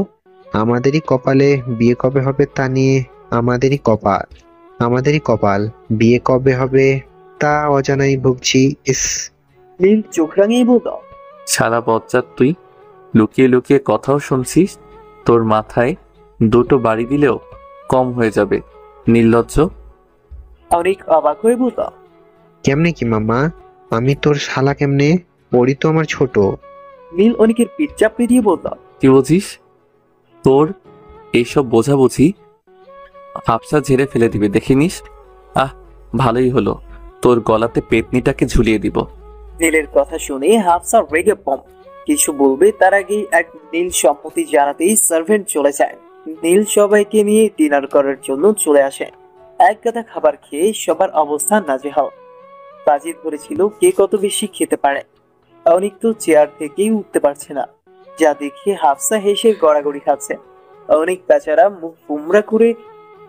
আমাদেরই কপালে বিয়ে কবে হবে তা নিয়ে আমাদেরই কপাল বিয়ে কবে হবে তা অজানাই ভুগছি। ইস। নীল চোখ রাঙিয়ে বলল, সারা বজ্জাত তুই, লুকিয়ে লুকিয়ে কথাও শুনছিস। তোর মাথায় 2টো বাড়ি দিলেও কম হয়ে যাবে, নির্লজ্জ। অনেক অবাক হয়ে বলল, কেমনে কি মামা? আমি তোর শালা কেমনে? পরি তো আমার ছোট। নীল অনেকের পিঠ চাপড়ে দিয়ে বলল, কি বুঝিস? তোর এইসব বোঝাবুঝি হাফসা ঝেড়ে ফেলে দিবে, দেখিনিস? ভালোই হলো, তোর গলাতে পেতনিটাকে ঝুলিয়ে দিব। নীলের কথা শুনে হাফসা রেগে পম। কিছু বলবে তার আগেই এক নীল সম্মতি জানাতেই সার্ভেন্ট চলে যায়। নীল সবাইকে নিয়ে ডিনার করার জন্য চলে আসে। এক গাদা খাবার খেয়ে সবার অবস্থা নাজেহাল। বাজি ধরেছিল কে কত বেশি খেতে পারে। অনেক তো চেয়ার থেকেই উঠতে পারছে না, যা দেখে হাফসা হেসে গড়াগড়ি খাচ্ছে। অনেক বেচারা মুখ কুমড়া করে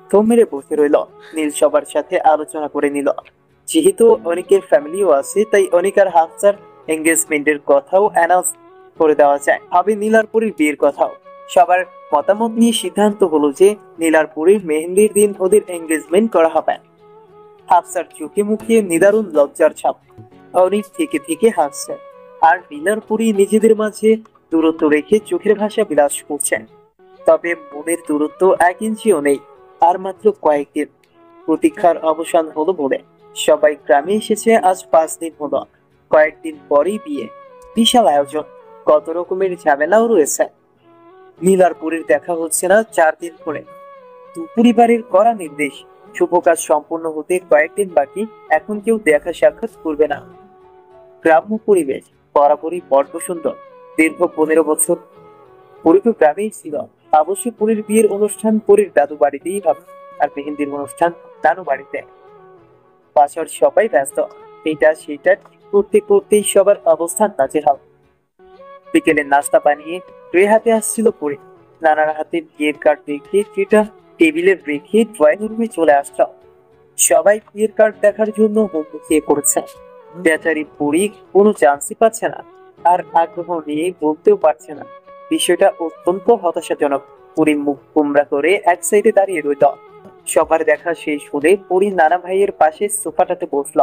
থম মেরে বসে রইল। নীল সবার সাথে আলোচনা করে নিল, যেহেতু অনেকের ফ্যামিলিও আছে তাই অনেক আর হাফসার এঙ্গেজমেন্টের কথাও অ্যানাউন্স করে দেওয়া যায়। ভাবে নীলারপুরীর বিয়ের কথাও। সবার মতামত নিয়ে সিদ্ধান্ত হলো যে নীলারপুরীর মেহেন্দির দিন ওদের এঙ্গেজমেন্ট করা হবে। হাফসার চোখে মুখে নিদারুণ লজ্জার ছাপ। অনেক থেকে থেকে হাসছে, আর নীলারপুরী নিজেদের মাঝে দূরত্ব রেখে চোখের ভাষা বিলাস করছেন। তবে মনের দূরত্ব 1 ইঞ্চিও নেই। আর মাত্র কয়েকদিন প্রতীক্ষার অবসান হলো বলে সবাই গ্রামে এসেছে। আজ 5 দিন হলো, কয়েকদিন পরেই বিয়ে। বিশাল আয়োজন, কত রকমের ঝামেলাও রয়েছে। নীলারপুরীর দেখা হচ্ছে না 4 দিন ধরে। পরিবারের কড়া নির্দেশ, শুভ কাজ সম্পূর্ণ হতে কয়েকদিন বাকি, এখন কেউ দেখা সাক্ষাৎ করবে না। গ্রাম্য পরিবেশ বরাবরই বড্ড সুন্দর। দীর্ঘ 15 বছর পুরী তো গ্রামেই ছিল। অবশ্যই পুরীর বিয়ের অনুষ্ঠান পুরীর দাদু বাড়িতেই হবে, আর মেহেন্দির অনুষ্ঠান নানু বাড়িতে। বাসার সবাই ব্যস্ত, এটা সেটা ঠিক করতে করতেই সবার অবস্থান নাজেহাল। বিকেলে নাস্তা বানিয়ে ট্রে হাতে আসছিল পুরী। নানার হাতে বিয়ের কার্ড দেখে ট্রেটা টেবিলে রেখে ড্রয়িং রুমে চলে আসলো। সবাই বিয়ের কার্ড দেখার জন্য মুখিয়ে পড়েছে। বেচারি পুরী কোনো চান্সই পাচ্ছে না, আর আগ্রহ নিয়ে বলতেও পারছে না। বিষয়টা অত্যন্ত হতাশাজনক। পুরী মুখ কুমড়া করে এক সাইডে দাঁড়িয়ে রইল। সবার দেখা শেষ হলে পুরীর নানা ভাইয়ের পাশে সোফাটাতে বসল।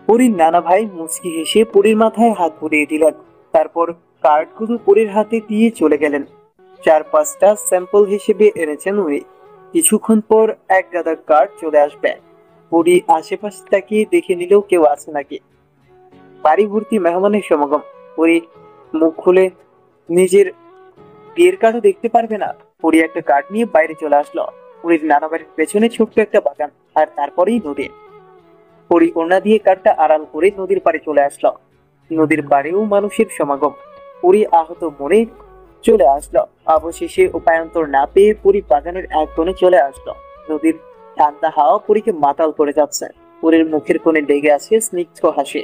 পুরীর নানা ভাই মুচকি হেসে পুরীর মাথায় হাত বুলিয়ে দিলেন। তারপর কার্ডগুলো পুরীর হাতে দিয়ে চলে গেলেন। 4-5টা স্যাম্পল হিসেবে এনেছেন উনি। কিছুক্ষণ পর এক গাদা কার্ড চলে আসবে। পুরী আশেপাশে তাকিয়ে দেখে নিলেও কেউ আছে নাকি। বাড়ি ভর্তি মেহমানের সমাগম। পুরী মুখ খুলে নিজের বিয়ের কার্ডও দেখতে পারবে না। পুরী একটা কার্ড নিয়ে বাইরে চলে আসলো। পুরীর নানা বাড়ির পেছনে ছোট্ট একটা বাগান, আর তারপরেই নদী। পুরী ওড়না দিয়ে কার্ডটা আড়াল করে নদীর পাড়ে চলে আসলো। নদীর পাড়েও মানুষের সমাগম। পুরী আহত মনে চলে আসলো। অবশেষে উপায়ন্তর না পেয়ে পুরী বাগানের এক কোণে চলে আসলো। নদীর ঠান্ডা হাওয়া পুরীকে মাতাল করে যাচ্ছে। পুরীর মুখের কোণে লেগে আছে স্নিগ্ধ হাসি।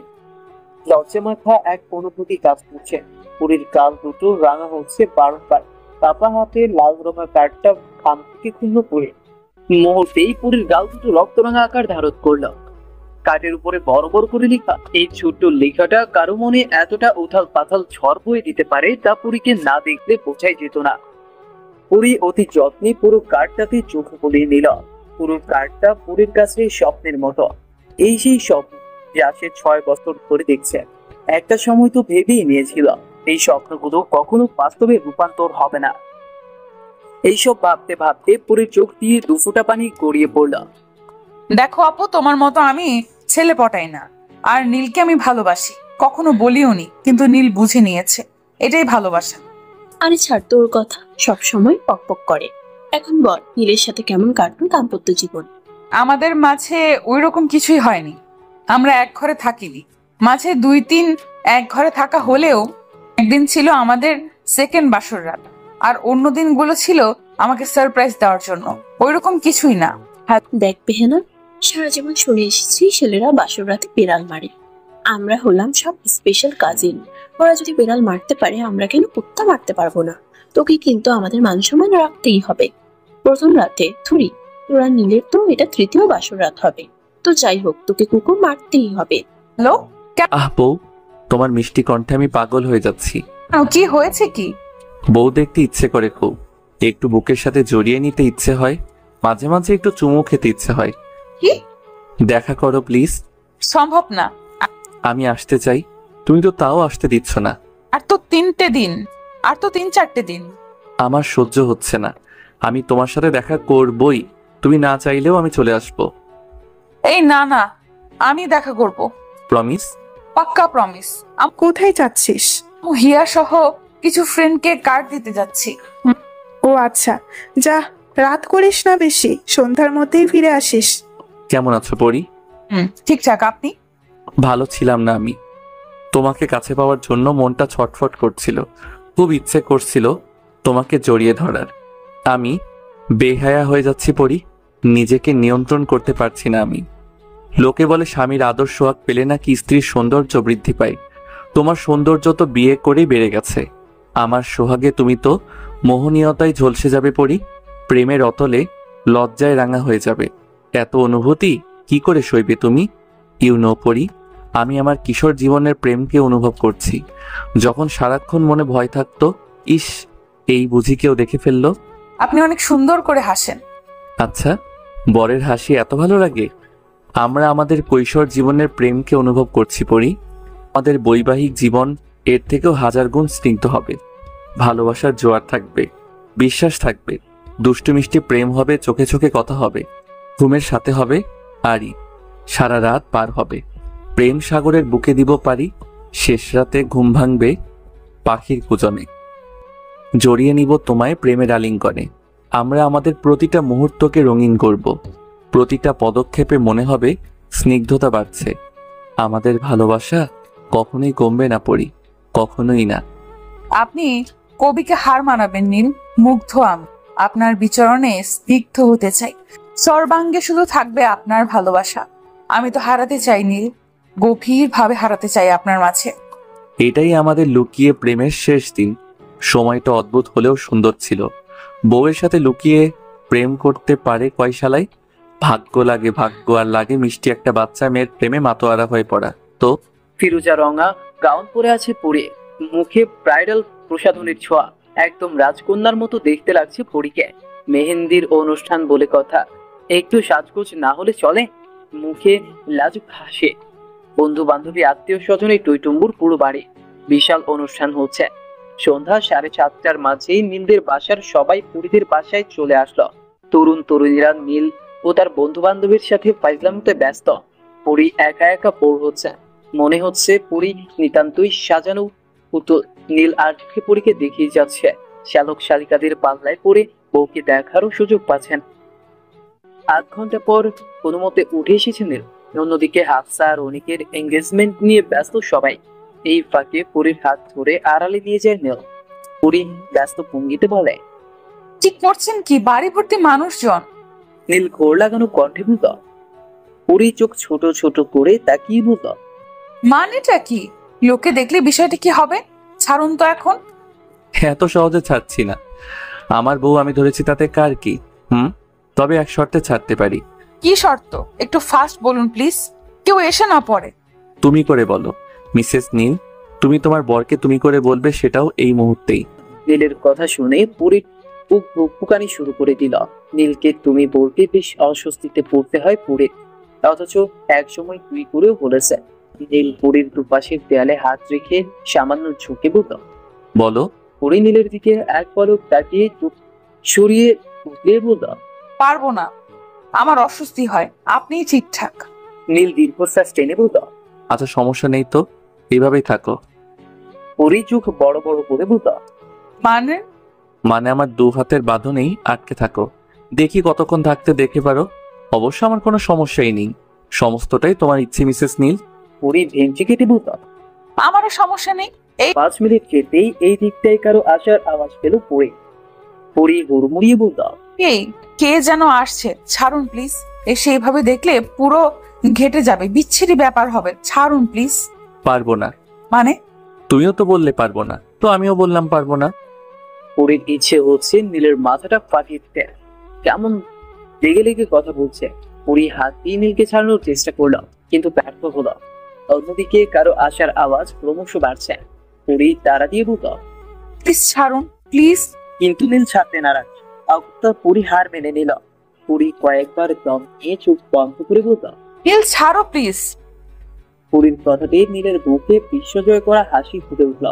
লজ্জা মাথা এক অনুভূতি কাজ করছে। পুরীর গাল দুটো রাঙা হচ্ছে বারংবার। কাপা হাতে লাল রঙা কার্ডটা খাম থেকে খুলল পুরী। মুহূর্তেই পুরীর গাল দুটো রক্তরাঙা আকার ধারণ করলো। কার্ডের উপরে বড় বড় করে লেখা। এই ছোট্ট লেখাটা কারো মনে এতটা উথাল পাথাল ঝড় বয়ে দিতে পারে তা পুরীকে না দেখলে বোঝাই যেত না। পুরী অতি যত্নে পুরো কার্ডটাতে চোখ বুলিয়ে নিল। পুরো কার্ডটা পুরীর কাছে স্বপ্নের মতো। এই সেই স্বপ্ন যা সে 6 বছর ধরে দেখছে। একটা সময় তো ভেবেই নিয়েছিল এই স্বপ্নগুলো কখনো বাস্তবে রূপান্তর হবে না। এইসব ভাবতে ভাবতে পুরীর চোখ দিয়ে 2 ফোঁটা পানি গড়িয়ে পড়ল। দেখো আপু, তোমার মতো আমি ছেলে পটাই না, আর নীলকে আমি ভালোবাসি। কখনো বলিও নি, কিন্তু নীল বুঝে নিয়েছে। এটাই ভালোবাসা। আরে ছাড় তোর কথা, সব সময় পকপক করে। এখন বল, নীলের সাথে কেমন কাটলো দাম্পত্য জীবন? আমাদের মাঝে ওই রকম কিছুই হয়নি। আমরা এক ঘরে থাকিনি। মাঝে 2-3 এক ঘরে থাকা হলেও একদিন ছিল আমাদের সেকেন্ড বাসর রাত, আর অন্য দিনগুলো ছিল আমাকে সারপ্রাইজ দেওয়ার জন্য। ওই রকম কিছুই না। দেখ বেহেনা, সারা জীবন শুনে এসেছি ছেলেরা বাসর রাতে বিড়াল মারে। আমরা হলাম সব স্পেশাল কাজিন। ওরা যদি বিড়াল মারতে পারে, আমরা কেন কুত্তা মারতে পারবো না? তোকে কিন্তু আমাদের মান সম্মান রাখতেই হবে। প্রথম রাতে থুরি, তোরা নীলের তো এটা 3য় বাসর রাত হবে। তো যাই হোক, তোকে কুকুর মারতেই হবে। হ্যালো, আহ বউ, তোমার মিষ্টি কণ্ঠে আমি পাগল হয়ে যাচ্ছি। কি হয়েছে কি? বউ দেখতে ইচ্ছে করে খুব, একটু বুকের সাথে জড়িয়ে নিতে ইচ্ছে হয়, মাঝে মাঝে একটু চুমু খেতে ইচ্ছে হয়। কি? দেখা করো প্লিজ। সম্ভব না। আমি আসতে চাই, তুমি তো তাও আসতে দিচ্ছ না। আর তো 3টে দিন, আর তো 3-4টে দিন। আমার সহ্য হচ্ছে না। আমি তোমার সাথে দেখা করবই, তুমি না চাইলেও আমি চলে আসবো। এই না না, আমি দেখা করব। প্রমিস? পাক্কা প্রমিস। কোথায় যাচ্ছিস? হিয়া সহ কিছু ফ্রেন্ডকে কার্ড দিতে যাচ্ছি। ও আচ্ছা, যা, রাত করিস না বেশি, সন্ধ্যার মধ্যেই ফিরে আসিস। কেমন আছো পরি? ঠিকঠাক। আপনি? ভালো ছিলাম না আমি। তোমাকে কাছে পাওয়ার জন্য মনটা ছটফট করছিল, খুব ইচ্ছে করছিল তোমাকে জড়িয়ে ধরার। আমি বেহায়া হয়ে যাচ্ছি পরি, নিজেকে নিয়ন্ত্রণ করতে পারছি না আমি। লোকে বলে স্বামীর আদর সোহাগ পেলে নাকি স্ত্রীর সৌন্দর্য বৃদ্ধি পায়। তোমার সৌন্দর্য তো বিয়ে করেই বেড়ে গেছে। আমার সোহাগে তুমি তো মোহনীয়তায় ঝলসে যাবে পরি। প্রেমের অতলে লজ্জায় রাঙা হয়ে যাবে। এত অনুভূতি কি করে সইবে তুমি? ইউ নো পরি, আমি আমার কিশোর জীবনের প্রেমকে অনুভব করছি। যখন সারাক্ষণ মনে ভয় থাকতো, ইস এই বুঝি কেউ দেখে ফেললো। আপনি অনেক সুন্দর করে হাসেন। আচ্ছা, বরের হাসি এত ভালো লাগে? আমরা আমাদের কৈশোর জীবনের প্রেমকে অনুভব করছি পরি। আমাদের বৈবাহিক জীবন এর থেকেও হাজার গুণ স্নিগ্ধ হবে। ভালোবাসার জোয়ার থাকবে, বিশ্বাস থাকবে, দুষ্টু মিষ্টি প্রেম হবে, চোখে চোখে কথা হবে, ঘুমের সাথে হবে, আরই সারা রাত পার হবে। প্রেম সাগরের বুকে দিব পারি, শেষ রাতে ঘুম ভাঙবে পাখির কুজনে। জড়িয়ে নিব তোমায় প্রেমের আলিঙ্গনে। আমরা আমাদের প্রতিটা মুহূর্তকে রঙিন করব। প্রতিটা পদক্ষেপে মনে হবে স্নিগ্ধতা বাড়ছে। আমাদের ভালোবাসা কখনোই কমবে না পরি, কখনোই না। আপনি কবিকে হার মানাবেন নীল। মুগ্ধ আমি আপনার বিচরণে স্নিগ্ধ হতে চাই। সর্বাঙ্গে শুধু থাকবে আপনার ভালোবাসা। আমি তো হারাতে চাই নীল, গভীর ভাবে হারাতে চাই আপনার মাঝে। এটাই আমাদের লুকিয়ে প্রেমের শেষ দিন। সময়টা অদ্ভুত হলেও সুন্দর ছিল। বউয়ের সাথে লুকিয়ে প্রেম করতে পারে কয় শালাই? ভাগ্য লাগে, ভাগ্য আর লাগে মিষ্টি একটা বাচ্চা মেয়ের প্রেমে মাতোয়ারা হয়ে পড়া। তো ফিরোজা রঙা গাউন পরে আছে পরে, মুখে ব্রাইডাল প্রসাধনীর ছোঁয়া। একদম রাজকন্যার মতো দেখতে লাগছে পরীকে। মেহেন্দির অনুষ্ঠান বলে কথা, একটু সাজগোজ না হলে চলে? মুখে লাজুক হাসে। বন্ধু বান্ধবী আত্মীয় স্বজনে টইটুম্বুর পুরো বাড়ি। বিশাল অনুষ্ঠান হচ্ছে। সন্ধ্যা 7:30টার মাঝেই নীলদের বাসার সবাই পুরীদের বাসায় চলে আসলো। তরুণ তরুণীরা নীল ও তার বন্ধু বান্ধবীর সাথে ফাইজলামতে ব্যস্ত। পুরী একা একা বোর হচ্ছে। মনে হচ্ছে পুরী নিতান্তই সাজানো পুতুল। নীল আর পুরীকে দেখিয়ে যাচ্ছে। শ্যালক শালিকাদের পাল্লায় পড়ে বউকে দেখারও সুযোগ পাচ্ছেন। আধ ঘন্টা পর কোনো মতে উঠে এসেছে নীল। অন্যদিকে হাফসা আর অনিকের এঙ্গেজমেন্ট নিয়ে ব্যস্ত সবাই। এই ফাঁকে পুরীর হাত ধরে আড়ালে নিয়ে যায় নীল। পুরী ব্যস্ত ভঙ্গিতে বলে, ঠিক করছেন কি? বাড়ি ভর্তি মানুষজন। নীল ঘোর লাগানো কণ্ঠে বলল। পুরী চোখ ছোট ছোট করে তাকিয়ে বলল, মানেটা কি? লোকে দেখলে বিষয়টা কি হবে? ছাড়ুন তো এখন। এত সহজে ছাড়ছি না। আমার বউ আমি ধরেছি, তাতে কার কি? তবে এক শর্তে ছাড়তে পারি। কি শর্ত? একটু ফাস্ট বলুন প্লিজ, কেউ এসে না পড়ে। তুমি করে বলো মিসেস নীল। তুমি তোমার বরকে তুমি করে বলবে, সেটাও এই মুহূর্তেই। নীলের কথা শুনে পুরীর বুক ভুকভুকানি শুরু করে দিল। নীলকে তুমি বলতে বেশ অস্বস্তিতে পড়তে হয় পুরী, অথচ একসময় তুই করেও বলেছে। নীল পুরীর দুপাশের দেয়ালে হাত রেখে সামান্য ঝুঁকে বলল, বলো। পুরী নীলের দিকে এক পলক তাকিয়ে চোখ সরিয়ে উঠলে বলল, পারবো না, আমার অস্বস্তি হয়। আপনিই ঠিকঠাক। নীল দীর্ঘশ্বাস টেনে বলল, আচ্ছা সমস্যা নেই তো, এইভাবেই থাকো। পুরী চোখ বড় বড় করে বলল, মানে? মানে আমার দু হাতের বাঁধনেই আটকে থাকো। দেখি কতক্ষণ থাকতে দেখে পারো। অবশ্য আমার কোনো সমস্যাই নেই। সমস্তটাই তোমার ইচ্ছে মিসেস নীল। পুরী ভেঙচি কেটে বলল, আমারও সমস্যা নেই। 5 মিনিট যেতেই এই দিকটাই কারো আসার আওয়াজ পেল পুরী। পুরী হুড়মুড়িয়ে বলল, এই কে যেন আসছে, ছাড়ুন প্লিজ। এসে এইভাবে দেখলে পুরো ঘেটে যাবে, বিচ্ছিরি ব্যাপার হবে। ছাড়ুন প্লিজ। পারবো না মানে? তুমিও তো বললে পারবো না, তো আমিও বললাম পারবো না। পুরীর ইচ্ছে হচ্ছে নীলের মাথাটা ফাটিয়ে দিতে। কেমন লেগে লেগে কথা বলছে। পুরী হাত দিয়ে নীলকে ছাড়ানোর চেষ্টা করলো, কিন্তু ব্যর্থ হলো। অন্যদিকে কারো আসার আওয়াজ ক্রমশ বাড়ছে। পুরী তাড়া দিয়ে বলল, প্লিজ ছাড়ুন প্লিজ। কিন্তু নীল ছাড়তে নারাজ। অগত্যা পুরী হার মেনে নিল। পুরী কয়েকবার দম নিয়ে চোখ বন্ধ করে বলল, নীল ছাড়ো প্লিজ। পুরীর কথাতে নীলের মুখে বিশ্বজয় করা হাসি ফুটে উঠল।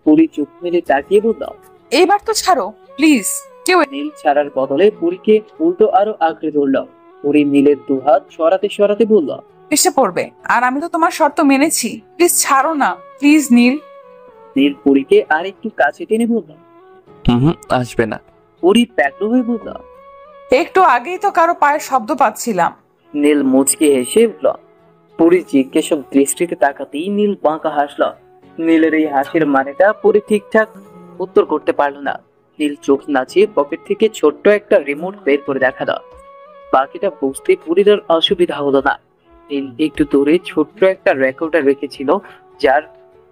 পুরী চোখ মেলে তাকিয়ে বলল, এইবার তো ছাড়ো প্লিজ। কেউ নীল ছাড়ার বদলে পুরীকে উল্টো আরো আঁকড়ে ধরল। পুরী নীলের দুহাত সরাতে সরাতে বলল, এসে পড়বে, আর আমি তো তোমার শর্ত মেনেছি। প্লিজ ছাড়ো না, প্লিজ নীল। নীল পুরীকে আর একটু কাছে টেনে বলল, আসবে না। পুরী ব্যগ্র হয়ে বলল, একটু আগেই তো কারো পায়ের শব্দ পাচ্ছিলাম। নীল মুচকে হেসে উঠল। পুরী জিজ্ঞাসক দৃষ্টিতে তাকাতেই নীল বাঁকা হাসল। নীলের এই হাসির মানেটা পুরী ঠিকঠাক উত্তর করতে পারল না। নীল চোখ নাচিয়ে পকেট থেকে ছোট্ট একটা রিমোট বের করে দেখালো। বাকিটা বুঝতে পুরীর অসুবিধা হলো না। নীল একটু দূরে ছোট্ট একটা রেকর্ডার রেখেছিল, যার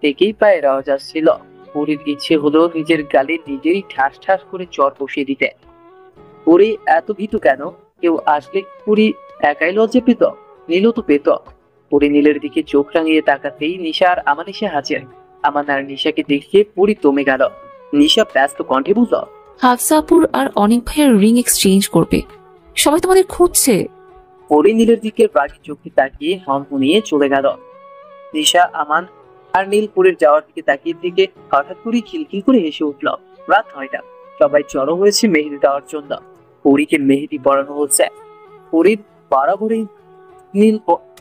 থেকেই পায়ের আওয়াজ আসছিল। পুরীর ইচ্ছে হলো নিজের গালে নিজেই ঠাস ঠাস করে চর বসিয়ে দিতে। পুরী এত ভীতু কেন? কেউ আসলে পুরী একাই লজ্জা পেত? নীলও তো পেত। পুরী নীলের দিকে চোখ রাঙিয়ে তাকাতেই নিশা আর আমানিশা হাজির। আমার আর নিশাকে দেখে পুরী দমে গেল। নিশা ব্যস্ত কণ্ঠে বলল, হাফসাপুর আর অনেক ভাইয়ের রিং এক্সচেঞ্জ করবে, সবাই তোমাদের খুঁজছে। পুরী নীলের দিকে রাগি চোখে তাকিয়ে হনহনিয়ে চলে গেল। নিশা, আমান আর নীল পুরীর যাওয়ার দিকে তাকিয়ে থেকে হঠাৎ করে খিলখিল করে হেসে উঠল। রাত 9টা, সবাই জড়ো হয়েছে মেহেদি দেওয়ার জন্য। পুরীকে মেহেদি পরানো হচ্ছে। পুরীর বরাবরই নীল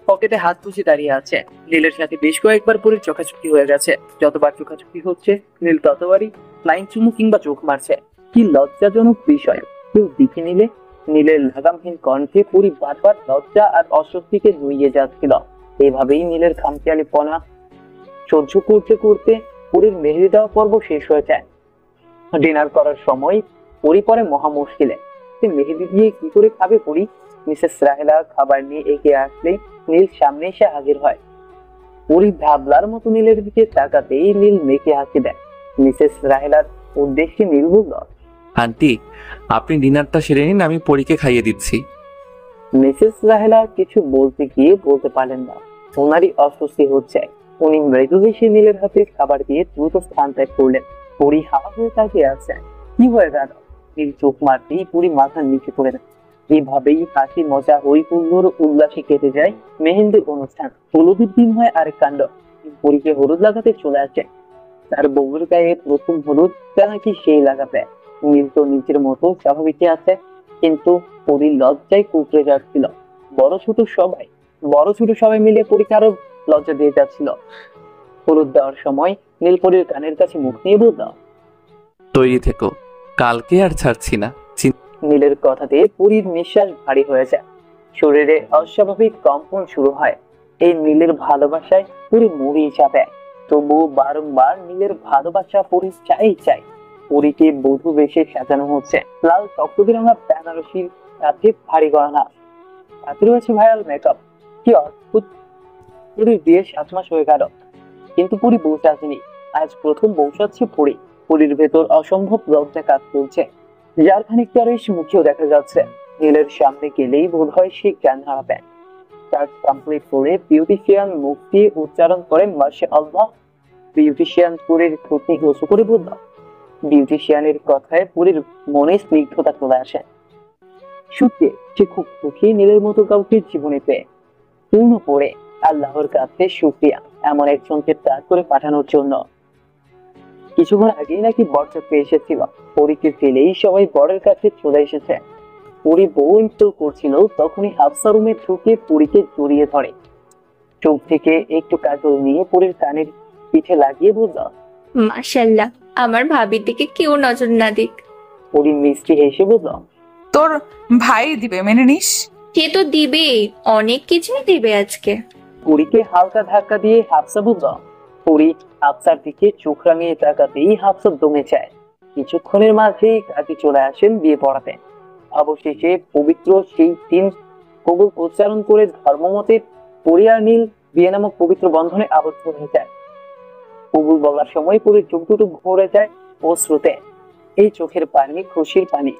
পকেটে হাত গুজে দাঁড়িয়ে আছে। নীলের সাথে বেশ কয়েকবার পুরীর চোখাচোখি হয়ে গেছে। যতবার চোখাচোখি হচ্ছে নীল ততবারই লাইন চুমু কিংবা চোখ মারছে। কি লজ্জাজনক বিষয়! কেউ দেখে নিলে নীলের লাগামহীন কণ্ঠে পুরী বারবার লজ্জা আর অস্বস্তিকে নুইয়ে যাচ্ছিল। এভাবেই নীলের খামখেয়ালি পনা সহ্য করতে করতে পুরীর মেহেদি দেওয়া পর্ব শেষ হয়ে যায়। ডিনার করার সময় পুরী পরে মহা মুশকিলে। মেহেদি দিয়ে কি করে খাবে পুরী? মিসেস রাহেলা খাবার নিয়ে এগিয়ে আসলেই নীল সামনে এসে হাজির হয়। পুরী ভাবলার মতো নীলের দিকে তাকাতেই নীল মেকে হাসি দেয়। মিসেস রাহেলার উদ্দেশ্যে নীল বলল, আন্টি, আপনি ডিনারটা সেরে নিন, আমি পরীকে খাইয়ে দিচ্ছি। মিসেস রাহেলা কিছু বলতে গিয়ে বলতে পারলেন না। ওনারই অস্বস্তি হচ্ছে। উনি মৃদু হেসে নীলের হাতে খাবার দিয়ে দ্রুত স্থান ত্যাগ করলেন। পুরী হাওয়া হয়ে তাকিয়ে আছে। কি হয়ে গেল? নীল চোখ মারতেই পুরী মাথার নিচে পড়ে না। এভাবেই হাসি মজা হই হুল্লোড় উল্লাসে কেটে যায় মেহেন্দির অনুষ্ঠান। হলুদের দিন হয় আরেক কাণ্ড। পুরীকে হলুদ লাগাতে চলে আসে। তার বউয়ের গায়ে প্রথম হলুদ নাকি সেই লাগাবে। নীল তো নিজের মতো স্বাভাবিকই আছে, কিন্তু পুরীর লজ্জায় কুকড়ে যাচ্ছিল। বড় ছোট সবাই মিলে পরীকে আরো লজ্জা দিয়ে যাচ্ছিল। হলুদ দেওয়ার সময় নীল পরীর কানের কাছে মুখ নিয়ে বলল, তৈরি থেকো, কালকে আর ছাড়ছি না। নীলের কথাতে পুরীর নিঃশ্বাস ভারী হয়ে যায়। শরীরে অস্বাভাবিক কম্পন শুরু হয়। এই নীলের ভালোবাসায় পুরী মরিয়ে যাবে। তবু বারংবার নীলের ভালোবাসা পুরী চাই। পুরীকে বধূ বেশে সাজানো হচ্ছে। লাল টকটকে রঙা বেনারসির সাথে ভারী গয়না, হাতে রয়েছে ভাইরাল মেকআপ। কি অদ্ভুত! পুরীর বিয়ে 7 মাস হয়ে গেল, কিন্তু পুরী বউ সাজেনি। আজ প্রথম বউ সাজছে পুরী। পুরীর ভেতর অসম্ভব লজ্জা কাজ করছে, যার খানিকটা রেশ মুখেও দেখা যাচ্ছে। নীলের সামনে গেলেই বোধ হয় সে জ্ঞান হারাবে। কাজ কমপ্লিট করে বিউটিশিয়ান মুখ দিয়ে উচ্চারণ করে মাশাআল্লাহ। বিউটিশিয়ান পুরীর ঠোঁটে ঘষু করে বলল। বিউটিশিয়ানের কথায় পুরীর মনে স্নিগ্ধতা চলে আসে। সত্যি সে খুব সুখী নীলের মতো কাউকে জীবনে পেয়ে। পূর্ণ পড়ে আল্লাহর কাছে শুকরিয়া এমন একজনকে তার করে পাঠানোর জন্য। কিছুক্ষণ আগেই নাকি বরযাত্রী এসেছিল। পরীকে ফেলেই সবাই বরের কাছে চলে এসেছে। পরী বউ ইনস্টল করছিল, তখনই হাফসা রুমে ঢুকে পরীকে জড়িয়ে ধরে। চোখ থেকে একটু কাজল নিয়ে পরীর কানের পিঠে লাগিয়ে বলল, মাশাআল্লাহ, আমার ভাবির দিকে কেউ নজর না দিক। পরী মিষ্টি হেসে বলল, তোর ভাই দিবে, মেনে নিস। সে তো দিবে, অনেক কিছুই দিবে আজকে। পরীকে হালকা ধাক্কা দিয়ে হাফসা বলল। পরী হাফসার দিকে চোখ রাঙিয়ে তাকাতেই হাফসা দমে যায়। কিছুক্ষণের মাঝেই কাজী চলে আসেন বিয়ে পড়াতে। অবশেষে পবিত্র সেই দিন কবুল উচ্চারণ করে ধর্মমতে পরী আর নীল বিয়ে নামক পবিত্র বন্ধনে আবদ্ধ হয়ে যায়। কবুল বলার সময় পরীর চোখ দুটো ভরে যায় অশ্রুতে। এই চোখের পানি খুশির পানি,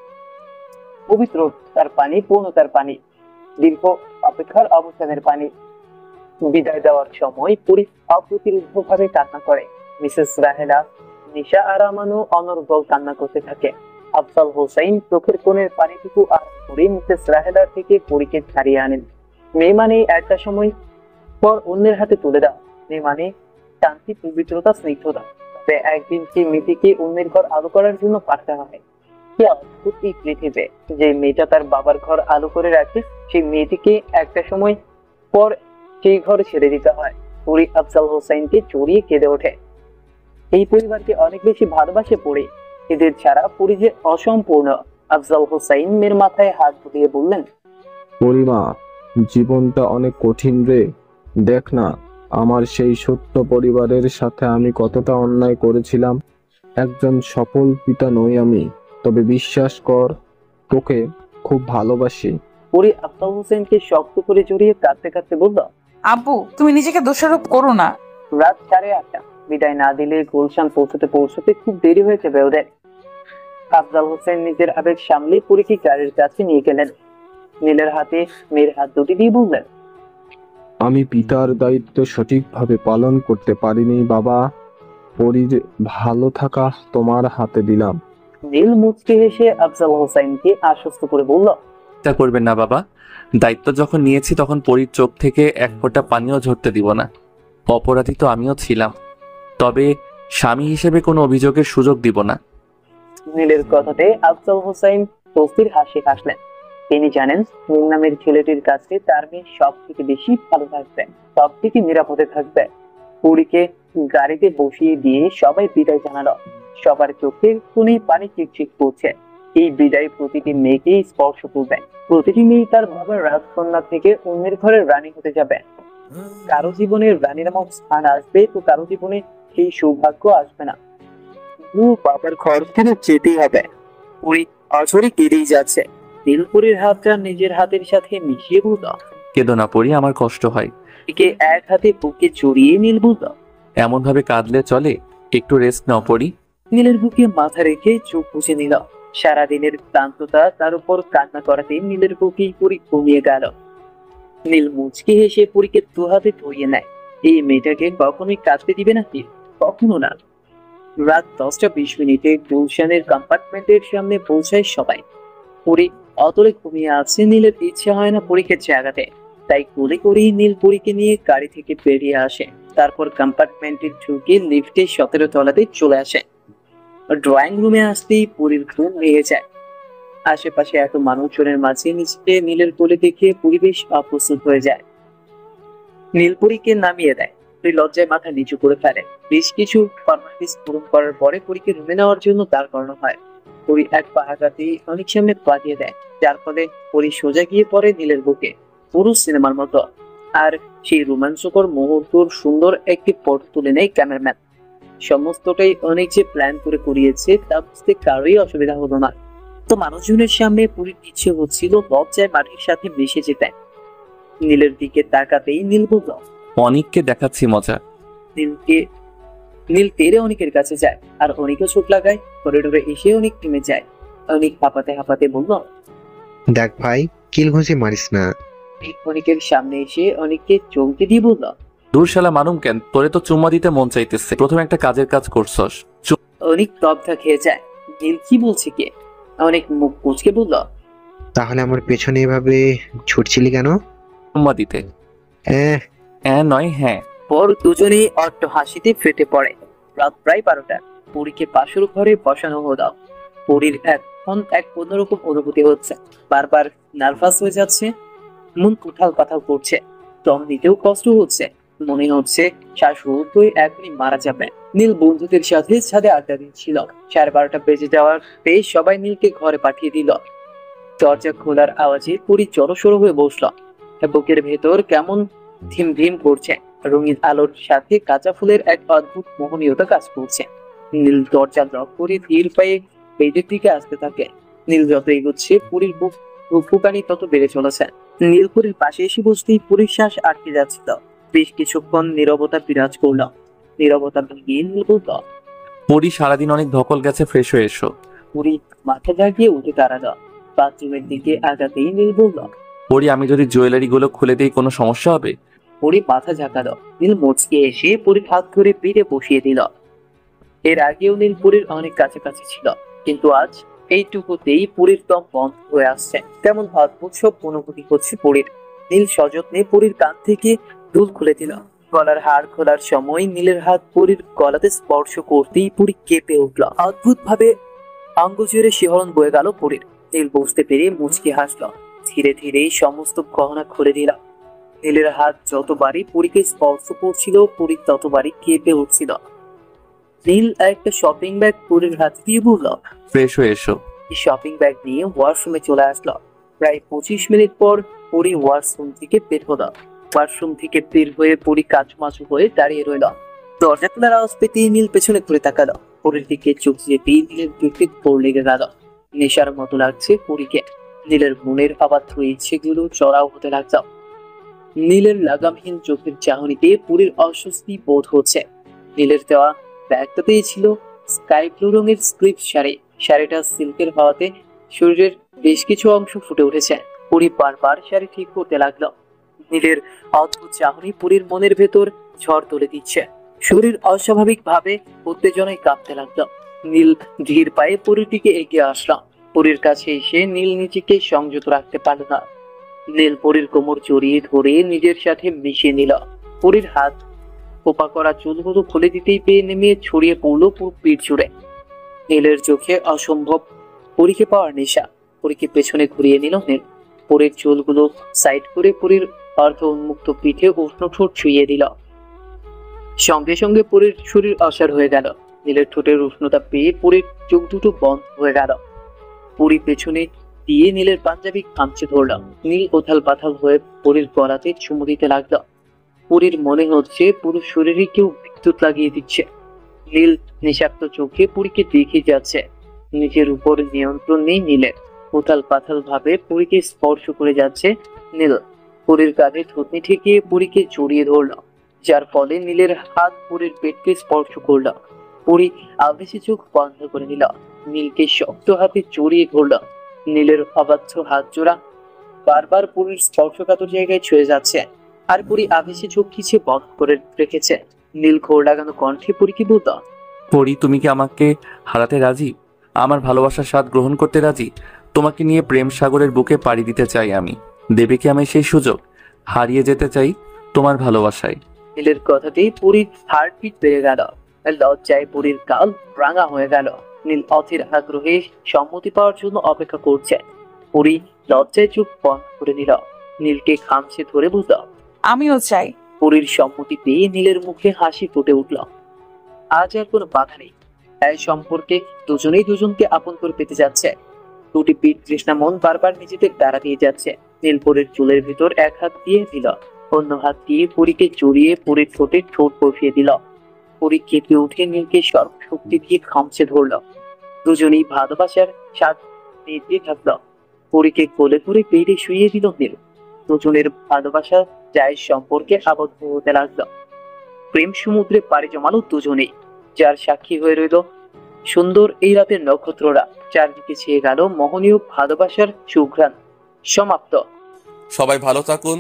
পবিত্রতার পানি, পূর্ণতার পানি, দীর্ঘ অপেক্ষার অবসানের পানি। বিদায় দেওয়ার সময় পরী অপ্রতিরোধ্যভাবে কান্না করে। মিসেস রাহেলা, নিশা আর আমানও অনর্গল কান্না করতে থাকে। আফজাল হোসাইন চোখের কোণের পানিটুকু আর করে মিসেস রাহেলার থেকে পরীকে ছাড়িয়ে আনেন। মেয়ে মানে একটা সময় পর অন্যের হাতে তুলে দাও। মেয়ে মানে শান্তি, পবিত্রতা, স্নিগ্ধতা। তবে একদিন সেই মেয়েটিকে অন্যের ঘর আলো করার জন্য পাঠাতে হয়। কি অদ্ভুত এই পৃথিবীতে! যে মেয়েটা তার বাবার ঘর আলো করে রাখে, সেই মেয়েটিকে একটা সময় পর সেই ঘর ছেড়ে দিতে হয়। পরী আফজাল হোসাইনকে জড়িয়ে কেঁদে ওঠে। এই পরিবারকে অনেক বেশি ভালোবাসে পরী। এদের ছাড়া পরী যে অসম্পূর্ণ। আফজাল হোসাইন মেয়ের মাথায় হাত বুলিয়ে বললেন, পরিমা, জীবনটা অনেক কঠিন রে। দেখ না, আমার সেই ছোট্ট পরিবারের সাথে আমি কতটা অন্যায় করেছিলাম। একজন সফল পিতা নই আমি, তবে বিশ্বাস কর, তোকে খুব ভালোবাসি। পরি আফতাব হোসেনকে শক্ত করে জড়িয়ে কাঁদতে কাঁদতে বলল, আব্বু, তুমি নিজেকে দোষারোপ করো না। রাত 8:30। বিদায় না দিলে গুলশান পৌঁছতে খুব দেরি হয়ে যাবে ওদের। আফজাল হোসেন নিজের আবেগ সামলে পরীকে গাড়ির কাছে নিয়ে গেলেন। নীলের হাতে মেয়ের হাত দুটি দিয়ে বললেন, আমি পিতার দায়িত্ব সঠিকভাবে পালন করতে পারিনি বাবা। পরীর ভালো থাকা তোমার হাতে দিলাম। নীল মুচকি হেসে আফজাল হোসেনকে আশ্বস্ত করে বলল, চিন্তা করবেন না বাবা, দায়িত্ব যখন নিয়েছি তখন পরীর চোখ থেকে এক ফোঁটা পানিও ঝরতে দিব না। অপরাধী তো আমিও ছিলাম, তবে স্বামী হিসেবে কোনো অভিযোগের সুযোগ দিব না। নীলের কথাতে আফজাল হোসেন স্বস্তির হাসি হাসলেন। তিনি জানেন নীল নামের ছেলেটির কাছে তার মেয়ে সব থেকে বেশি ভালো থাকবে, সব থেকে নিরাপদে থাকবে। পুরীকে গাড়িতে বসিয়ে দিয়ে সবাই বিদায় জানালো। সবার চোখে কোণে পানি চিকচিক করছে। এই বিদায় প্রতিটি মেয়েকেই স্পর্শ করবে। প্রতিটি মেয়ে তার বাবার রাজকন্যা থেকে অন্যের ঘরের রানী হতে যাবে। কারো জীবনে রানী নামক স্থান আসবে, তো কারো জীবনে সেই সৌভাগ্য আসবে না। বাবার ঘর থেকে যেতেই হবে। পুরী অঝরে কেঁদেই যাচ্ছে। নীলপুরীর হাতটা নিজের হাতের সাথে মিশিয়ে বলল, কেঁদো না পড়ি, আমার কষ্ট হয়। একে এক হাতে বুকে জড়িয়ে নীল বলল, এমন ভাবে কাঁদলে চলে, একটু রেস্ট নাও পড়ি। নীলের বুকে মাথা রেখে চোখ বুঝে নিল। সারাদিনের ক্লান্ততা তার উপর কান্না করাতে নীলের বুকে পুরী ঘুমিয়ে গেল। নীল মুচকি হেসে পুরীকে দু হাতে ধরিয়ে নেয়। এই মেয়েটাকে কখনোই কাঁদতে দিবে না, কখনো না। রাত 10:20 গুলশানের কম্পার্টমেন্টের সামনে পৌঁছায় সবাই। পুরী অতলে ঘুমিয়ে আছে। নীলের ইচ্ছে হয় না পরীকে জাগাতে, তাই কোলে করেই নীল পরীকে নিয়ে গাড়ি থেকে বেরিয়ে আসে। তারপর কম্পার্টমেন্টে ঢুকে লিফটে 17 তলাতে চলে আসে। ড্রয়িং রুমে আসতেই পুরীর ঘুম ভেঙে যায়। আশেপাশে এত মানুষজনের মাঝে নিজেকে নীলের কোলে দেখে পরিবেশ অপ্রস্তুত হয়ে যায়। নীল পরীকে নামিয়ে দেয়। লজ্জায় মাথা নিচু করে ফেলে। বেশ কিছু ফর্মালিটিস পূরণ করার পরে পরীকে রুমে নেওয়ার জন্য দাঁড় করানো হয়। পরী এক পা আঘাতে অনেক সামনে পাঠিয়ে দেয়, যার ফলে পরী সোজা গিয়ে পড়ে নীলের বুকে, পুরো সিনেমার মতো। আর সেই রোমাঞ্চকর মুহূর্তর সুন্দর একটি ফটো তুলে নেয় ক্যামেরাম্যান। সমস্তটাই অনেক যে প্ল্যান করে করিয়েছে তা বুঝতে কারোই অসুবিধা হলো না। তো মানুষজনের সামনে পরীর ইচ্ছে হচ্ছিল লজ্জায় মাটির সাথে মিশে যেতে। নীলের দিকে তাকাতেই নীল বলল, অনেককে দেখাচ্ছি মজা। নীল তেরে অনেকের কাছে যায়, আর অনেকে চোখ লাগায়। করিডোরে এসে অনেক থেমে যায়। অনেক হাঁপাতে হাঁপাতে বলল, দেখ ভাই, কিল ঘুষি মারিস না। অনেকের সামনে এসে অনেককে চমকে দিয়ে বলল, দূর শালা মারুম কেন, তোরে তো চুম্মা দিতে মন চাইতেছে, প্রথমে একটা কাজের কাজ করছস। অনেক তবধা খেয়ে যায়। নীল কি বলছে কে? অনেক মুখ কুচকে বলল, তাহলে আমার পেছনে এভাবে ছুটছিলি কেন? চুম্মা দিতে। নয় হ্যাঁ। পর দুজনেই অট্ট হাসিতে ফেটে পড়ে। রাত প্রায় 12টা। পরীকে পাশের ঘরে বসানো হলো। পরীর এখন এক অন্যরকম অনুভূতি হচ্ছে। বারবার নার্ভাস হয়ে যাচ্ছে, মন কোথাও কোথাও করছে, দম নিতেও কষ্ট হচ্ছে। মনে হচ্ছে শ্বাসরোধে এখনই মারা যাবে। নীল বন্ধুদের সাথে ছাদে আড্ডা দিচ্ছিল। 12:30 বেজে যাওয়ার পেয়ে সবাই নীলকে ঘরে পাঠিয়ে দিল। দরজা খোলার আওয়াজে পরী জড়সড় হয়ে বসল। বুকের ভেতর কেমন ধিম ধিম করছে। রঙিন আলোর সাথে কাঁচা ফুলের এক অদ্ভুত মোহনীয়তা কাজ করছে। নীল দরজা লক করে ধীর পায়ে বেডের দিকে আসতে থাকে। নীল যত এগোচ্ছে পরীর বুক ফুকানি তত বেড়ে চলেছে। নীল পরীর পাশে এসে বসতেই পরীর শ্বাস আটকে যাচ্ছিল। বেশ কিছুক্ষণ নীরবতা বিরাজ করল। নীরবতা ভেঙে নীল বলল, পরি সারাদিন অনেক ধকল গেছে, ফ্রেশ হয়ে এসো। পরী মাথা জাগিয়ে উঠে দাঁড়ালো। বাথরুমের দিকে আগাতেই নীল বলল, পরি আমি যদি জুয়েলারি গুলো খুলে দিই কোনো সমস্যা হবে? পরী মাথা ঝাঁকালো। নীল মুচকে এসে পরীর হাত ধরে পিঠে বসিয়ে দিল। এর আগেও নীল পরীর অনেক কাছাকাছি ছিল, কিন্তু আজ এইটুকুতেই পরীর দম বন্ধ হয়ে আসছে। তেমন অদ্ভুত সব অনুভূতি হচ্ছে পরীর। নীল সযত্নে পরীর কান থেকে দুল খুলে দিল। গলার হাড় খোলার সময় নীলের হাত পরীর গলাতে স্পর্শ করতেই পরী কেঁপে উঠল। অদ্ভুত ভাবে অঙ্গ জুড়ে শিহরণ বয়ে গেল পরীর। নীল বুঝতে পেরে মুচকি হাসল। ধীরে ধীরে সমস্ত গহনা খুলে দিল। নীলের হাত যতবারই পরীকে স্পর্শ করছিল পরী ততবারই কেঁপে উঠছিল। নীল একটা শপিং ব্যাগ পরীর হাত দিয়ে বলল, ফ্রেশ হয়ে এসো। শপিং ব্যাগ নিয়ে ওয়াশরুমে চলে আসলো। প্রায় 25 মিনিট পর পরী ওয়াশরুম থেকে বের হলো। ওয়াশরুম থেকে বের হয়ে পরী কাচুমাচু হয়ে দাঁড়িয়ে রইল। দরজা খোলার আওয়াজ পেতে নীল পেছনে ঘুরে তাকালো। পরীর দিকে চোখ যেতেই নীলের পিঠে ভোর লেগে গেল। নেশার মতো লাগছে পরীকে। নীলের মনের অবাধ্য ইচ্ছেগুলো চড়াও হতে লাগল। নীলের লাগামহীন চোখের চাহনিতে পুরীর অস্বস্তি বোধ হচ্ছে। নীলের দেওয়া ব্যাগটাতেই ছিল স্কাই ব্লু রঙের স্লিপ শাড়ি। শাড়িটা সিল্কের হওয়াতে শরীরের বেশ কিছু অংশ ফুটে উঠেছে। পুরী বারবার শাড়ি ঠিক করতে লাগলো। নীলের অদ্ভুত চাহনি পুরীর মনের ভেতর ঝড় তুলে দিচ্ছে। শরীর অস্বাভাবিক ভাবে উত্তেজনায় কাঁপতে লাগলো। নীল ধীর পায়ে পুরীর দিকে এগিয়ে আসলো। পুরীর কাছে এসে নীল নিজেকে সংযত রাখতে পারল না। নীল পুরীর কোমর জড়িয়ে ধরে নিজের সাথে মিশিয়ে নিল। পুরীর হাত খোপা করা চুলগুলো খুলে দিতেই পেয়ে নেমে ছড়িয়ে পড়লো পুরো পিঠ জুড়ে। নীলের চোখে অসম্ভব পুরীকে পাওয়ার নেশা। পুরীকে পেছনে ঘুরিয়ে নিল নীল। পুরীর চুলগুলো সাইড করে পুরীর অর্ধ উন্মুক্ত পিঠে উষ্ণ ঠোঁট ছুঁয়ে দিল। সঙ্গে সঙ্গে পুরীর শরীর অসাড় হয়ে গেল। নীলের ঠোঁটের উষ্ণতা পেয়ে পুরীর চোখ দুটো বন্ধ হয়ে গেল। পুরী পেছনে দিয়ে নীলের পাঞ্জাবি খামচে ধরল। নীল ওথাল পাথাল হয়ে পুরীর গলাতে চুমু দিতে লাগলো। পুরীর মনে হচ্ছে পুরো শরীরে কেউ বিদ্যুৎ লাগিয়ে দিচ্ছে। নীল নিঃশব্দ চোখে পুরীকে দেখে যাচ্ছে। নিজের উপর নিয়ন্ত্রণ নেই নীলের। ওথাল পাথাল ভাবে পুরীকে স্পর্শ করে যাচ্ছে নীল। পুরীর কাঁধে থুতনি ঠেকিয়ে পুরীকে জড়িয়ে ধরল, যার ফলে নীলের হাত পুরীর পেটকে স্পর্শ করল। পুরী আবেশে চোখ বন্ধ করে নিল। নীলকে শক্ত হাতে জড়িয়ে ধরল। নীলের অবাধ্য হাত জোড়া বারবার পুরীর স্পর্শকাতর জায়গায় ছুঁয়ে যাচ্ছে, আর পুরী আবেশে চোখ খিচে বন্ধ করে রেখেছে। নীল ঘোর লাগানো কণ্ঠে পুরীকে বলল, পরি, তুমি কি আমাকে হারাতে রাজি? আমার ভালোবাসার স্বাদ গ্রহণ করতে রাজি? তোমাকে নিয়ে প্রেম সাগরের বুকে পাড়ি দিতে চাই আমি। দেবে কি আমি সেই সুযোগ? হারিয়ে যেতে চাই তোমার ভালোবাসায়। নীলের কথাতেই পুরীর হার্টবিট বেড়ে গেল। লজ্জায় পুরীর গাল রাঙা হয়ে গেল। নীল অধীর আগ্রহে সম্মতি পাওয়ার জন্য অপেক্ষা করছে। পুরী লজ্জায় চোখ বন্ধ করে নিল। নীলকে খামছে ধরে বলল, আমিও চাই। পুরীর সম্মতি পেয়ে নীলের মুখে হাসি ফুটে উঠল। আজ আর কোনো বাধা নেই। এই সম্পর্কে দুজনেই দুজনকে আপন করে পেতে যাচ্ছে। দুটি পিঠ তৃষ্ণা মন বারবার নিজেদের দাঁড়া দিয়ে যাচ্ছে। নীল পুরীর চুলের ভিতর এক হাত দিয়ে দিল, অন্য হাত দিয়ে পুরীকে জড়িয়ে পুরীর ঠোঁটে ঠোঁট বসিয়ে দিল। পুরী কেঁপে উঠে নীলকে সর্বশক্তি দিয়ে খামছে ধরল। দুজনেই ভালোবাসার স্বাদ নিতে থাকলো। পুরীকে কোলে করে পেটে শুয়ে দিল নীল। দুজনের ভালোবাসা যায় সম্পর্কে আবদ্ধ হতে লাগলো। প্রেম সমুদ্রে পাড়ি জমানো দুজনেই, যার সাক্ষী হয়ে রইল সুন্দর এই রাতের নক্ষত্ররা। চারদিকে ছেয়ে গেল মোহনীয় ভালোবাসার সুঘ্রাণ। সমাপ্ত। সবাই ভালো থাকুন।